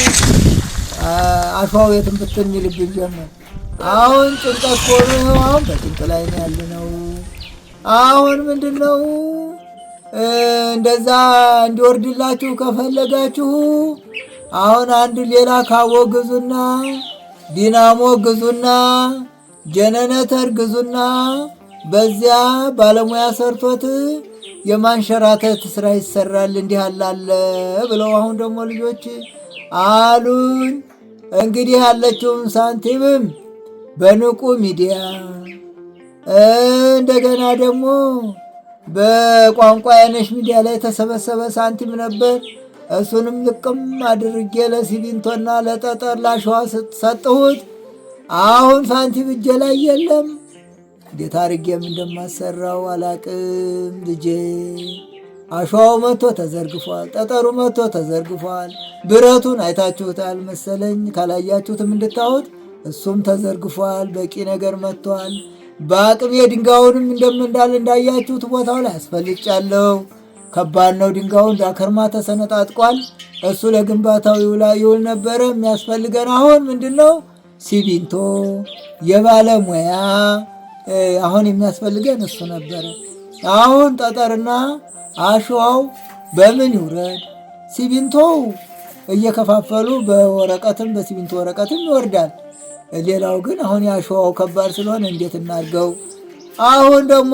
አሸዋው የትን ብትን ይልብን ጀመር። አሁን ጭንቀት ሆኖ አሁን በጭንቅ ላይ ነው ያለነው። አሁን ምንድነው እንደዛ እንዲወርድላችሁ ከፈለጋችሁ አሁን አንድ ሌላ ካቦ ግዙና ዲናሞ ግዙና ጀነሬተር ግዙና በዚያ ባለሙያ ሰርቶት የማንሸራተት ስራ ይሰራል። እንዲህ አላለ ብለው አሁን ደግሞ ልጆች አሉኝ። እንግዲህ ያለችውን ሳንቲምም በንቁ ሚዲያ እንደገና ደግሞ በቋንቋ ያነሽ ሚዲያ ላይ የተሰበሰበ ሳንቲም ነበር። እሱንም ልቅም አድርጌ ለሲሚንቶና ለጠጠር ላሸዋ ሰጥሁት። አሁን ሳንቲም እጄ ላይ የለም። እንዴት አድርጌም እንደማሰራው አላቅም ልጄ። አሸዋው መጥቶ ተዘርግፏል፣ ጠጠሩ መጥቶ ተዘርግፏል። ብረቱን አይታችሁታል መሰለኝ፣ ካላያችሁትም እንድታዩት እሱም ተዘርግፏል። በቂ ነገር መጥቷል። በአቅሜ ድንጋዩንም እንዳያችሁት ቦታው ላይ አስፈልጫለሁ። ከባድ ነው ድንጋዩ፣ እንዳከርማ ተሰነጣጥቋል። እሱ ለግንባታው ይውል ነበረ። የሚያስፈልገን አሁን ምንድን ነው? ሲሚንቶ የባለሙያ አሁን የሚያስፈልገን እሱ ነበረ። አሁን ጠጠርና አሸዋው በምን ይውረድ? ሲሚንቶው እየከፋፈሉ በወረቀትም በሲሚንቶ ወረቀትም ይወርዳል። ሌላው ግን አሁን የአሸዋው ከባድ ስለሆነ እንዴት እናድርገው? አሁን ደግሞ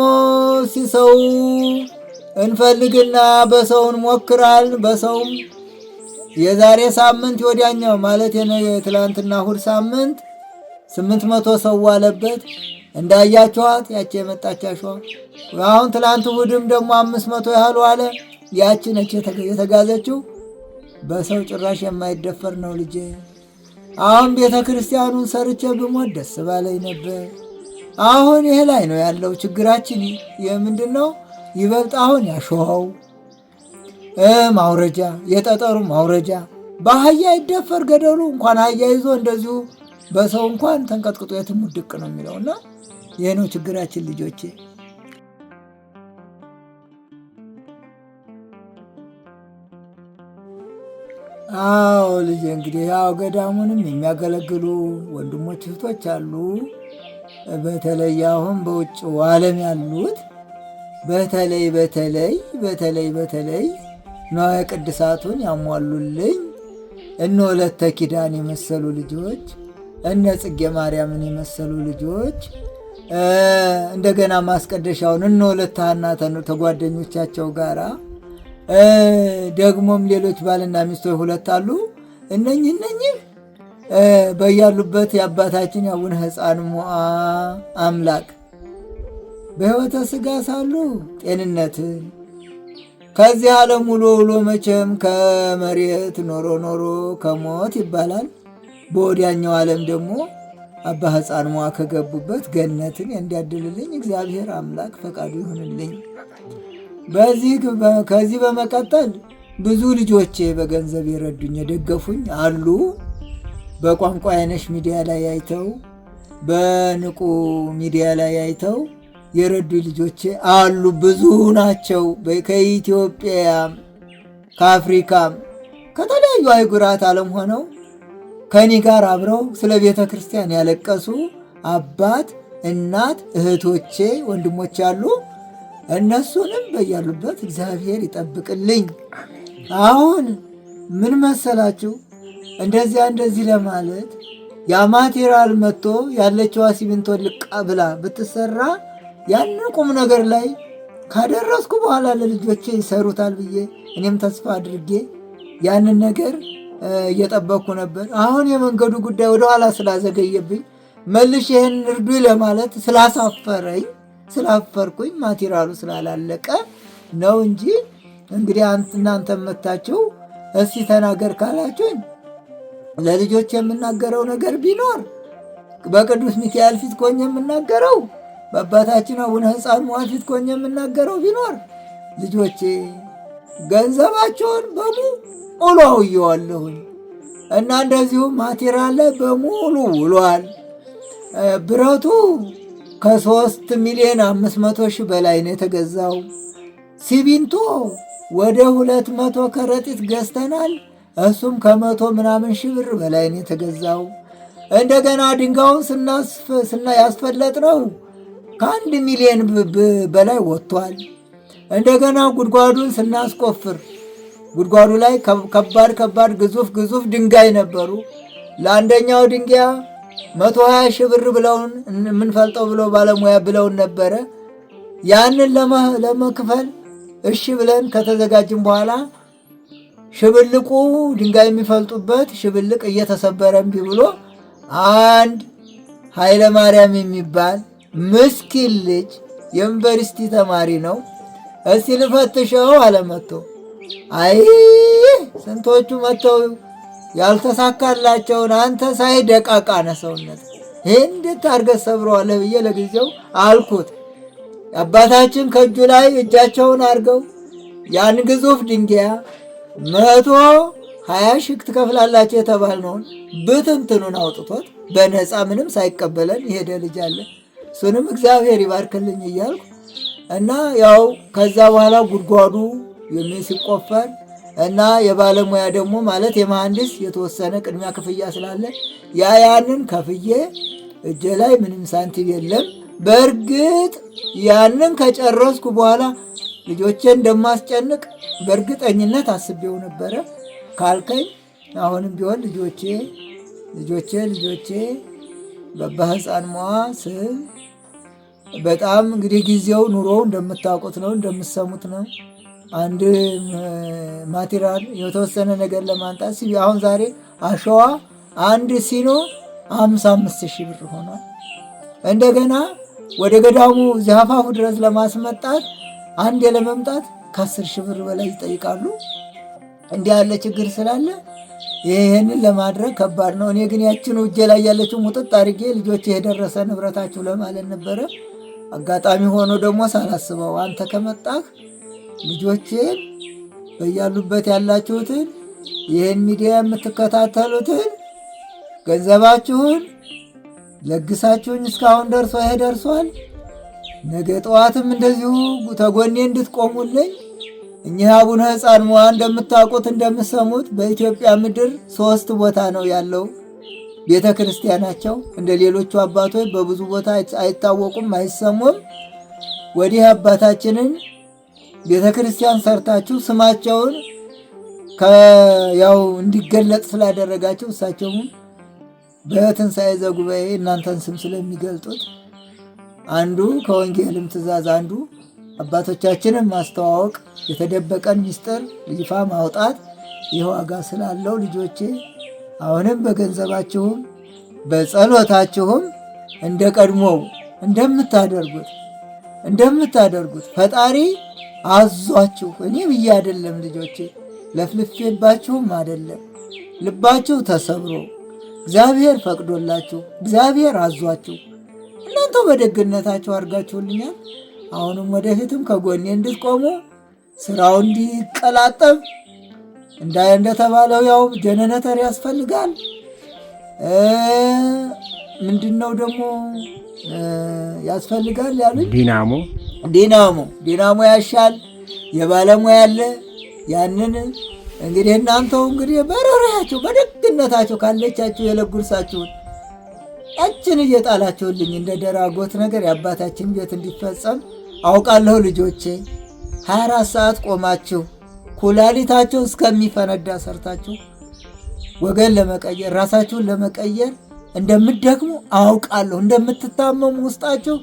ሲሰው እንፈልግና በሰው እንሞክራል። በሰውም የዛሬ ሳምንት ወዲያኛው ማለት የትላንትና እሑድ ሳምንት 800 ሰው አለበት። እንዳያችኋት ያቺ የመጣች አሸዋ አሁን ትላንት እሑድም ደግሞ 500 ያህሉ አለ። ያቺ ነች የተጋዘችው። በሰው ጭራሽ የማይደፈር ነው ልጄ። አሁን ቤተ ክርስቲያኑን ሰርቼ ብሞት ደስ ባለኝ ነበር። አሁን ይሄ ላይ ነው ያለው ችግራችን። የምንድን ነው ይበልጥ አሁን ያሸዋው ማውረጃ፣ የጠጠሩ ማውረጃ። በአህያ ይደፈር ገደሉ እንኳን አህያ ይዞ እንደዚሁ በሰው እንኳን ተንቀጥቅጦ የትም ውድቅ ነው የሚለውና ይህ ነው ችግራችን ልጆቼ። አዎ ልጄ፣ እንግዲህ ያው ገዳሙንም የሚያገለግሉ ወንድሞች እህቶች አሉ። በተለይ አሁን በውጭ ዓለም ያሉት በተለይ ንዋየ ቅድሳቱን ያሟሉልኝ እነ ወለተ ኪዳን የመሰሉ ልጆች፣ እነ ጽጌ ማርያምን የመሰሉ ልጆች፣ እንደገና ማስቀደሻውን እነ ወለተ ሐና ተጓደኞቻቸው ጋራ ደግሞም ሌሎች ባልና ሚስቶች 2 አሉ። እነኚህ በያሉበት የአባታችን የአቡነ ሕፃን ሞዐ አምላክ በሕይወተ ሥጋ ሳሉ ጤንነትን ከዚህ ዓለም ውሎ መቼም ከመሬት ኖሮ ከሞት ይባላል። በወዲያኛው ዓለም ደግሞ አባ ሕፃን ሞዐ ከገቡበት ገነትን እንዲያድልልኝ እግዚአብሔር አምላክ ፈቃዱ ይሁንልኝ። ከዚህ በመቀጠል ብዙ ልጆቼ በገንዘብ የረዱኝ የደገፉኝ አሉ። በቋንቋ አይነሽ ሚዲያ ላይ አይተው፣ በንቁ ሚዲያ ላይ አይተው የረዱ ልጆቼ አሉ። ብዙ ናቸው። ከኢትዮጵያም ከአፍሪካም ከተለያዩ አህጉራት ዓለም ሆነው ከኔ ጋር አብረው ስለ ቤተ ክርስቲያን ያለቀሱ አባት፣ እናት፣ እህቶቼ፣ ወንድሞች አሉ። እነሱንም በያሉበት እግዚአብሔር ይጠብቅልኝ። አሁን ምን መሰላችሁ? እንደዚህ ለማለት ያ ማቴሪያል መጥቶ ያለችዋ ሲሚንቶ ልቃ ብላ ብትሰራ ያን ቁም ነገር ላይ ካደረስኩ በኋላ ለልጆቼ ይሰሩታል ብዬ እኔም ተስፋ አድርጌ ያንን ነገር እየጠበቅኩ ነበር። አሁን የመንገዱ ጉዳይ ወደኋላ ስላዘገየብኝ መልሽ ይህን እርዱኝ ለማለት ስላፈርኩኝ ማቴሪያሉ ስላላለቀ ነው እንጂ እንግዲህ እናንተ መታችሁ እስቲ ተናገር ካላችሁኝ ለልጆች የምናገረው ነገር ቢኖር በቅዱስ ሚካኤል ፊት ኮኝ የምናገረው በአባታችን አቡነ ሕፃን ሞዐ ፊት ኮኝ የምናገረው ቢኖር ልጆቼ ገንዘባቸውን በሙሉ አውየዋለሁኝ እና እንደዚሁም ማቴሪያል ላይ በሙሉ ውሏል። ብረቱ ከ3,500,000 በላይ ነው የተገዛው። ሲሚንቶ ወደ 200 ከረጢት ገዝተናል። እሱም ከ100 ምናምን ሺህ ብር በላይ ነው የተገዛው። እንደገና ድንጋዩን ያስፈለጥነው ከ1 ሚሊዮን በላይ ወጥቷል። እንደገና ጉድጓዱን ስናስቆፍር ጉድጓዱ ላይ ከባድ ግዙፍ ድንጋይ ነበሩ። ለአንደኛው ድንጋይ 120 ሺህ ብር ብለውን የምንፈልጠው ብለው ባለሙያ ብለውን ነበረ። ያንን ለመክፈል እሺ ብለን ከተዘጋጅን በኋላ ሽብልቁ ድንጋይ የሚፈልጡበት ሽብልቅ እየተሰበረ እምቢ ብሎ አንድ ኃይለ ማርያም የሚባል ምስኪን ልጅ የዩኒቨርሲቲ ተማሪ ነው። እስቲ ልፈትሸው አለመጥቶ አይ ስንቶቹ መጥተው ያልተሳካላቸውን አንተ ሳይ ደቃቃ ነህ ሰውነት ይህን እንዴት አድርገህ ሰብረዋለህ ብዬ ለጊዜው አልኩት። አባታችን ከእጁ ላይ እጃቸውን አድርገው ያን ግዙፍ ድንጋይ 120 ሺህ ትከፍላላችሁ የተባልነውን ብትንትኑን አውጥቶት በነፃ ምንም ሳይቀበለን የሄደ ልጅ አለ። እሱንም እግዚአብሔር ይባርክልኝ እያልኩ እና ያው ከዛ በኋላ ጉድጓዱ ሲቆፈር እና የባለሙያ ደግሞ ማለት የመሐንዲስ የተወሰነ ቅድሚያ ክፍያ ስላለ ያንን ከፍዬ እጄ ላይ ምንም ሳንቲም የለም። በእርግጥ ያንን ከጨረስኩ በኋላ ልጆቼን እንደማስጨንቅ በእርግጠኝነት አስቤው ነበረ። ካልከኝ አሁንም ቢሆን ልጆቼ በአባ ሕፃን ሞዐ ስም በጣም እንግዲህ ጊዜው ኑሮው እንደምታውቁት ነው፣ እንደምትሰሙት ነው። አንድ ማቴሪያል የተወሰነ ነገር ለማንጣት አሁን ዛሬ አሸዋ አንድ ሲኖ 55,000 ብር ሆኗል። እንደገና ወደ ገዳሙ እዚህ አፋፉ ድረስ ለማስመጣት አንድ ለመምጣት ከ10,000 ብር በላይ ይጠይቃሉ። እንዲህ ያለ ችግር ስላለ ይህንን ለማድረግ ከባድ ነው። እኔ ግን ያችን እጄ ላይ ያለችው ሙጥጥ አድርጌ ልጆች የደረሰ ንብረታችሁ ለማለት ነበረ። አጋጣሚ ሆኖ ደግሞ ሳላስበው አንተ ከመጣህ ልጆቼን በያሉበት ያላችሁትን ይህን ሚዲያ የምትከታተሉትን ገንዘባችሁን ለግሳችሁኝ እስካሁን ደርሷል። ነገ ጠዋትም እንደዚሁ ተጎኔ እንድትቆሙልኝ። እኚህ አቡነ ሕፃን ሞዐ እንደምታውቁት እንደምሰሙት በኢትዮጵያ ምድር 3 ቦታ ነው ያለው ቤተ ክርስቲያናቸው። እንደ ሌሎቹ አባቶች በብዙ ቦታ አይታወቁም፣ አይሰሙም። ወዲህ አባታችንን ቤተ ክርስቲያን ሰርታችሁ ስማቸውን ያው እንዲገለጥ ስላደረጋችሁ እሳቸውም በትንሣኤ ዘጉባኤ እናንተን ስም ስለሚገልጡት አንዱ ከወንጌልም ትእዛዝ አንዱ አባቶቻችንን ማስተዋወቅ፣ የተደበቀን ምስጢር ይፋ ማውጣት ይህ ዋጋ ስላለው ልጆቼ አሁንም በገንዘባችሁም በጸሎታችሁም እንደ ቀድሞው እንደምታደርጉት ፈጣሪ አዟችሁ እኔ ብዬ አይደለም ልጆቼ ለፍልፌባችሁም አይደለም ልባችሁ ተሰብሮ እግዚአብሔር ፈቅዶላችሁ እግዚአብሔር አዟችሁ እናንተው በደግነታችሁ አድርጋችሁልኛል። አሁንም ወደፊትም ከጎኔ እንድትቆሙ ስራው እንዲቀላጠፍ እንደተባለው ያው ጀነሬተር ያስፈልጋል። ምንድነው ደግሞ ያስፈልጋል ያሉኝ? ዲናሞ ያሻል። የባለሙያ ያለ ያንን እንግዲህ እናንተው እንግዲህ በረራያችሁ በደግነታችሁ ካለቻችሁ የለጉርሳችሁን ያችን እየጣላችሁልኝ እንደ ደራጎት ነገር የአባታችን ቤት እንዲፈጸም አውቃለሁ። ልጆቼ 24 ሰዓት ቆማችሁ ኩላሊታችሁ እስከሚፈነዳ ሰርታችሁ ወገን ለመቀየር ራሳችሁን ለመቀየር እንደምትደክሙ አውቃለሁ። እንደምትታመሙ ውስጣችሁ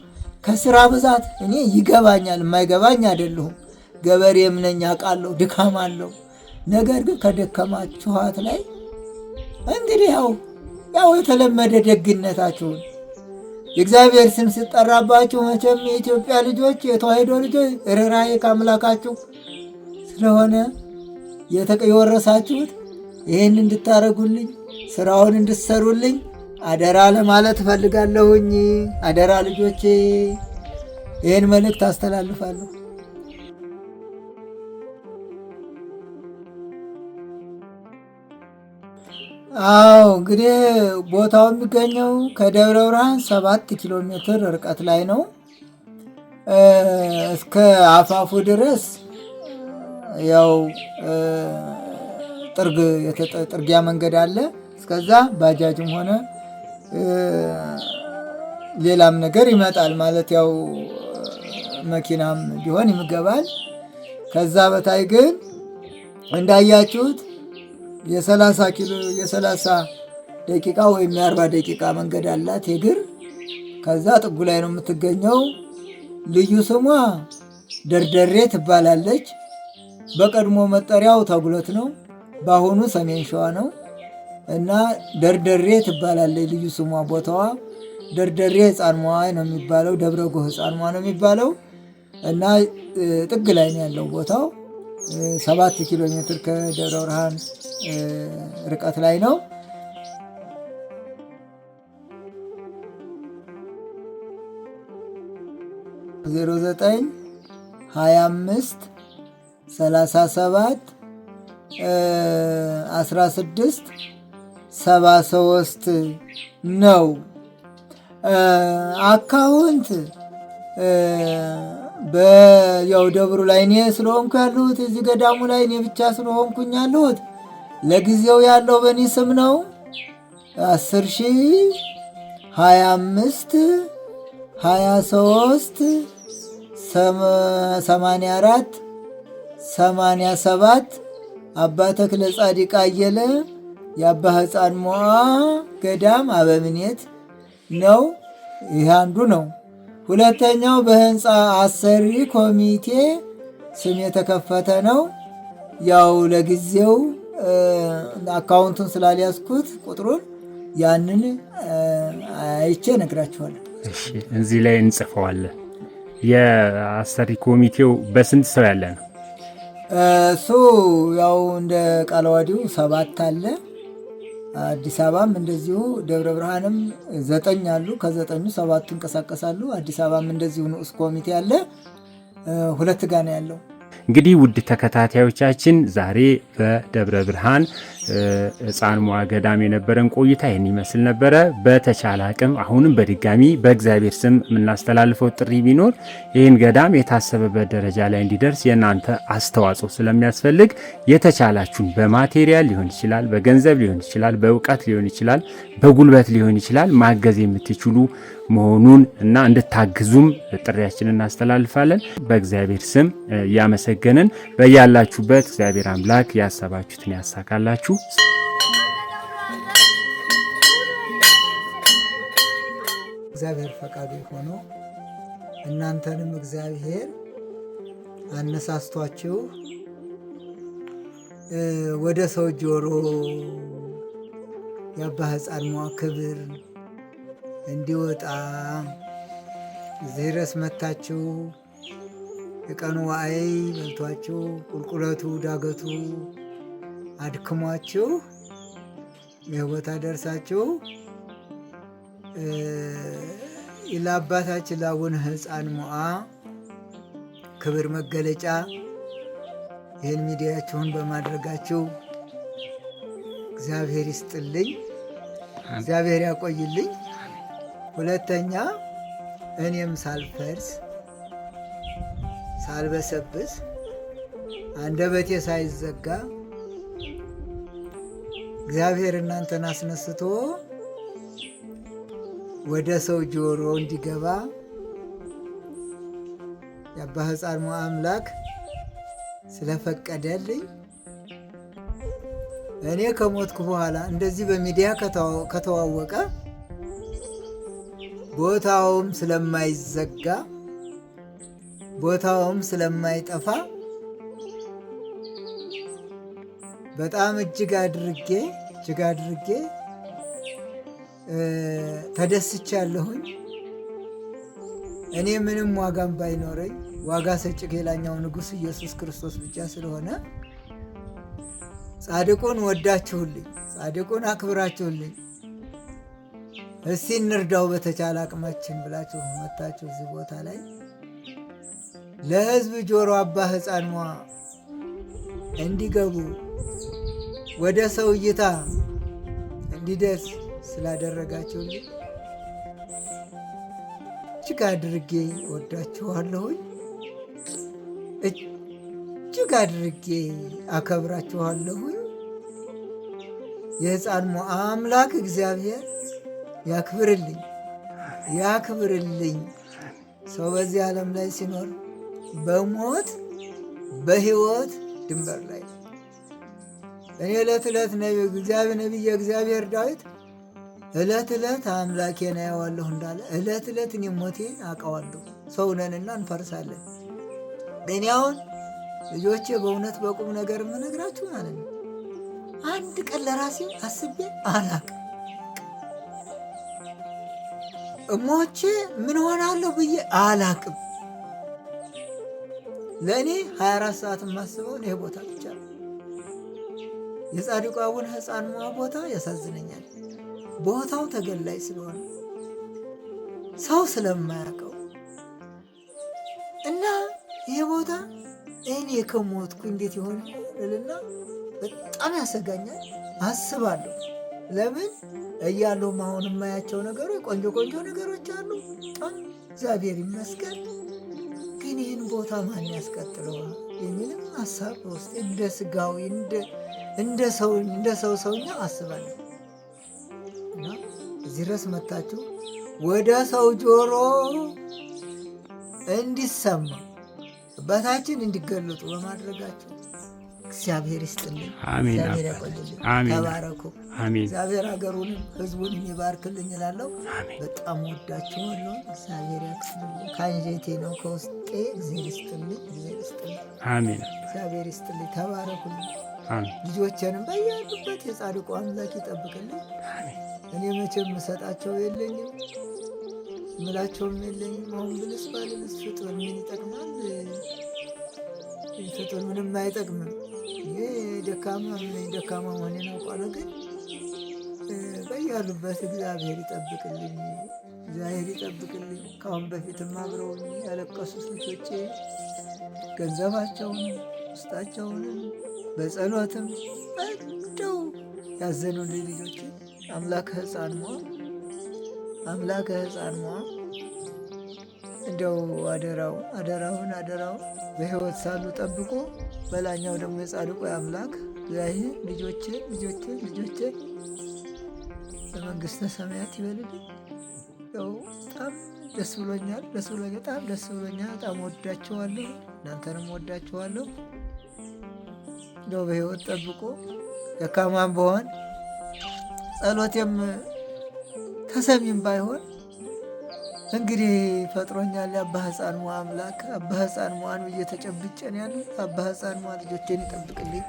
ከስራ ብዛት እኔ ይገባኛል። የማይገባኝ አይደለሁም። ገበሬም ነኝ አውቃለሁ። ድካም አለው። ነገር ግን ከደከማችኋት ላይ እንግዲህ ያው የተለመደ ደግነታችሁን የእግዚአብሔር ስም ሲጠራባችሁ መቼም የኢትዮጵያ ልጆች የተዋሕዶ ልጆች ርኅራኄ ከአምላካችሁ ስለሆነ የወረሳችሁት ይህን እንድታረጉልኝ ስራውን እንድትሰሩልኝ አደራ ለማለት እፈልጋለሁኝ። አደራ ልጆቼ፣ ይህን መልእክት አስተላልፋለሁ። አዎ እንግዲህ ቦታው የሚገኘው ከደብረ ብርሃን 7 ኪሎ ሜትር ርቀት ላይ ነው። እስከ አፋፉ ድረስ ያው ጥርጊያ መንገድ አለ። እስከዛ ባጃጅም ሆነ ሌላም ነገር ይመጣል ማለት ያው መኪናም ቢሆን ይገባል። ከዛ በታይ ግን እንዳያችሁት የ30 ደቂቃ ወይም የ40 ደቂቃ መንገድ አላት የእግር። ከዛ ጥጉ ላይ ነው የምትገኘው። ልዩ ስሟ ደርደሬ ትባላለች። በቀድሞ መጠሪያው ተጉለት ነው። በአሁኑ ሰሜን ሸዋ ነው እና ደርደሬ ትባላለች ልዩ ስሟ። ቦታዋ ደርደሬ ሕፃን መዋይ ነው የሚባለው። ደብረ ጎህ ሕፃን መዋይ ነው የሚባለው እና ጥግ ላይ ነው ያለው ቦታው። 7 ኪሎ ሜትር ከደብረ ብርሃን ርቀት ላይ ነው። ዜሮ9 25 37 16 73 ነው። አካውንት ያው ደብሩ ላይ እኔ ስለሆንኩ ያለሁት እዚህ ገዳሙ ላይ እኔ ብቻ ስለሆንኩኝ ያለሁት ለጊዜው ያለው በእኔ ስም ነው። 10,000 25 23 84 87 አባ ተክለ ጻዲቅ አየለ የአባ ሕፃን ሞዓ ገዳም አበምኔት ነው። ይህ አንዱ ነው። ሁለተኛው በህንፃ አሰሪ ኮሚቴ ስም የተከፈተ ነው። ያው ለጊዜው አካውንቱን ስላልያዝኩት ቁጥሩን ያንን አይቼ ነግራችኋለሁ። እዚህ ላይ እንጽፈዋለን። የአሰሪ ኮሚቴው በስንት ሰው ያለ ነው? እሱ ያው እንደ ቃለዋዲው 7 አለ። አዲስ አበባም እንደዚሁ ደብረ ብርሃንም 9 አሉ። ከ9ኙ 7ቱ እንቀሳቀሳሉ። አዲስ አበባም እንደዚሁ ንዑስ ኮሚቴ አለ። 2 ጋር ነው ያለው። እንግዲህ ውድ ተከታታዮቻችን ዛሬ በደብረ ብርሃን ሕፃን ሞዓ ገዳም የነበረን ቆይታ ይህን ይመስል ነበረ። በተቻለ አቅም አሁንም በድጋሚ በእግዚአብሔር ስም የምናስተላልፈው ጥሪ ቢኖር ይህን ገዳም የታሰበበት ደረጃ ላይ እንዲደርስ የእናንተ አስተዋጽኦ ስለሚያስፈልግ የተቻላችሁን በማቴሪያል ሊሆን ይችላል፣ በገንዘብ ሊሆን ይችላል፣ በእውቀት ሊሆን ይችላል፣ በጉልበት ሊሆን ይችላል ማገዝ የምትችሉ መሆኑን እና እንድታግዙም ጥሪያችንን እናስተላልፋለን። በእግዚአብሔር ስም እያመሰገንን በያላችሁበት እግዚአብሔር አምላክ ያሰባችሁትን ያሳካላችሁ። እግዚአብሔር ፈቃዱ ሆኖ እናንተንም እግዚአብሔር አነሳስቷችሁ ወደ ሰው ጆሮ የአባ ሕፃን ሟ ክብር እንዲወጣ እዚህ ድረስ መታችሁ የቀኑ ዋዕይ በልቷችሁ ቁልቁለቱ ዳገቱ አድክሟችሁ ይህ ቦታ ደርሳችሁ ለአባታችን ለአቡነ ሕፃን ሞዓ ክብር መገለጫ ይህን ሚዲያችሁን በማድረጋችሁ እግዚአብሔር ይስጥልኝ፣ እግዚአብሔር ያቆይልኝ። ሁለተኛ እኔም ሳልፈርስ ሳልበሰብስ አንደበቴ ሳይዘጋ እግዚአብሔር እናንተን አስነስቶ ወደ ሰው ጆሮ እንዲገባ የአባ ሕፃን ሞዓ አምላክ ስለፈቀደልኝ እኔ ከሞትኩ በኋላ እንደዚህ በሚዲያ ከተዋወቀ ቦታውም ስለማይዘጋ ቦታውም ስለማይጠፋ በጣም እጅግ አድርጌ ተደስቻለሁኝ። እኔ ምንም ዋጋም ባይኖረኝ ዋጋ ሰጭ ሌላኛው ንጉሥ ኢየሱስ ክርስቶስ ብቻ ስለሆነ ጻድቁን ወዳችሁልኝ፣ ጻድቁን አክብራችሁልኝ እስቲ እንርዳው በተቻለ አቅማችን ብላችሁ መታችሁ እዚህ ቦታ ላይ ለሕዝብ ጆሮ አባ ሕፃን ሞዓ እንዲገቡ ወደ ሰው እይታ እንዲደርስ ስላደረጋችሁልኝ እጅግ አድርጌ ወዳችኋለሁኝ፣ እጅግ አድርጌ አከብራችኋለሁኝ። የሕፃን ሞዓ አምላክ እግዚአብሔር ያክብርልኝ፣ ያክብርልኝ። ሰው በዚህ ዓለም ላይ ሲኖር በሞት በሕይወት ድንበር ላይ እኔ ዕለት ዕለት ነቢየ እግዚአብሔር ዳዊት ዕለት ዕለት አምላኬን አየዋለሁ እንዳለ ዕለት ዕለት እኔ ሞቴን አውቀዋለሁ። ሰው ነንና እንፈርሳለን። እኔ አሁን ልጆቼ በእውነት በቁም ነገር የምነግራችሁ ማለት ነው አንድ ቀን ለራሴ አስቤ አላቅም። ሞቼ ምን ሆናለሁ ብዬ አላቅም። ለእኔ 24 ሰዓት የማስበው ይሄ ቦታ ብቻ ነው። የጻድቁ አቡነ ሕፃን ሞዓ ቦታ ያሳዝነኛል። ቦታው ተገላይ ስለሆነ ሰው ስለማያውቀው እና ይሄ ቦታ እኔ ከሞትኩ እንዴት ይሆን እልና በጣም ያሰጋኛል፣ አስባለሁ። ለምን እያለሁ አሁን የማያቸው ነገሮች ቆንጆ ነገሮች አሉ። በጣም እግዚአብሔር ይመስገን። ግን ይህን ቦታ ማን ያስቀጥለዋል የሚልም ሀሳብ ውስጥ እንደ ስጋዊ እንደ ሰውኛ አስባለሁ። እና እዚህ ድረስ መታችሁ ወደ ሰው ጆሮ እንዲሰማ አባታችን እንዲገለጡ በማድረጋችሁ እግዚአብሔር ይስጥልኝ፣ እግዚአብሔር ያቆይልኝ። ተባረኩ። እግዚአብሔር ሀገሩንም ሕዝቡንም ይባርክልኝ እላለሁ። በጣም ወዳችኋለሁ። እግዚአብሔር ያክስልኝ። ከአንጀቴ ነው ከውስጤ። እግዚአብሔር ይስጥልኝ፣ እግዚአብሔር ይስጥልኝ፣ እግዚአብሔር ይስጥልኝ። ተባረኩልኝ። ልጆቼንም በያሉበት የጻድቁ አምላክ ይጠብቅልኝ። እኔ መቼም የምሰጣቸው የለኝም፣ ምላቸውም የለኝም። አሁን ብልስ ባልልስ ፍጡር ምን ይጠቅማል? ፍጡር ምንም አይጠቅምም። ይሄ ደካማ መሆኔን አውቃለሁ። ግን በያሉበት እግዚአብሔር ይጠብቅልኝ፣ እግዚአብሔር ይጠብቅልኝ። ከአሁን በፊትም አብረው ያለቀሱት ልጆቼ ገንዘባቸውን ውስጣቸውንም በጸሎትም እንደው ያዘኑልኝ ልጆቼ አምላከ ሕፃን ሞዓ እንደው አደራውን በሕይወት ሳሉ ጠብቆ በላኛው ደግሞ የጻድቁ አምላክ እግዚአብሔር ልጆቼን በመንግሥተ ሰማያት ይበልልኝ። ያው በጣም ደስ ብሎኛል፣ በጣም ደስ ብሎኛል። በጣም ወዳችኋለሁ፣ እናንተንም ወዳችኋለሁ። እንደው በሕይወት ጠብቆ ደካማም በሆን ጸሎቴም ተሰሚም ባይሆን እንግዲህ ፈጥሮኛል የአባ ሕፃን ሟ አምላክ። አባ ሕፃን ሟን እየተጨብጨን ያለ አባ ሕፃን ሟ ልጆቼን ይጠብቅልኝ።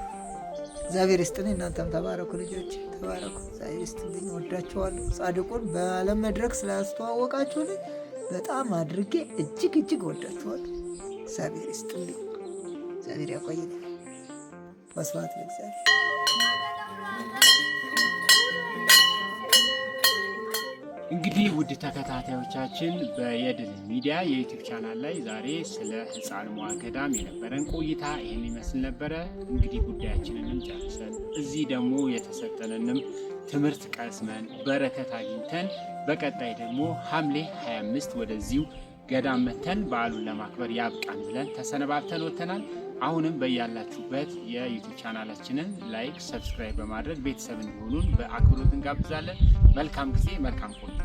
እግዚአብሔር ይስጥልኝ። እናንተም ተባረኩ ልጆች፣ ተባረኩ። እግዚአብሔር ይስጥልኝ። ወዳችኋለሁ። ጻድቁን በዓለም መድረክ ስላስተዋወቃችሁልኝ በጣም አድርጌ እጅግ ወዳችኋለሁ። እግዚአብሔር ይስጥልኝ። እግዚአብሔር ያቆይልኝ። ወስብሐት ለእግዚአብሔር። እንግዲህ ውድ ተከታታዮቻችን በየድል ሚዲያ የዩቲዩብ ቻናል ላይ ዛሬ ስለ ሕፃን ሟ ገዳም የነበረን ቆይታ ይህን ይመስል ነበረ። እንግዲህ ጉዳያችንንም ጨርሰን እዚህ ደግሞ የተሰጠንንም ትምህርት ቀስመን በረከት አግኝተን በቀጣይ ደግሞ ሐምሌ 25 ወደዚሁ ገዳም መተን በዓሉን ለማክበር ያብቃን ብለን ተሰነባብተን ወጥተናል። አሁንም በያላችሁበት የዩቲዩብ ቻናላችንን ላይክ፣ ሰብስክራይብ በማድረግ ቤተሰብ እንዲሆኑን በአክብሮት እንጋብዛለን። መልካም ጊዜ፣ መልካም ቆይታ።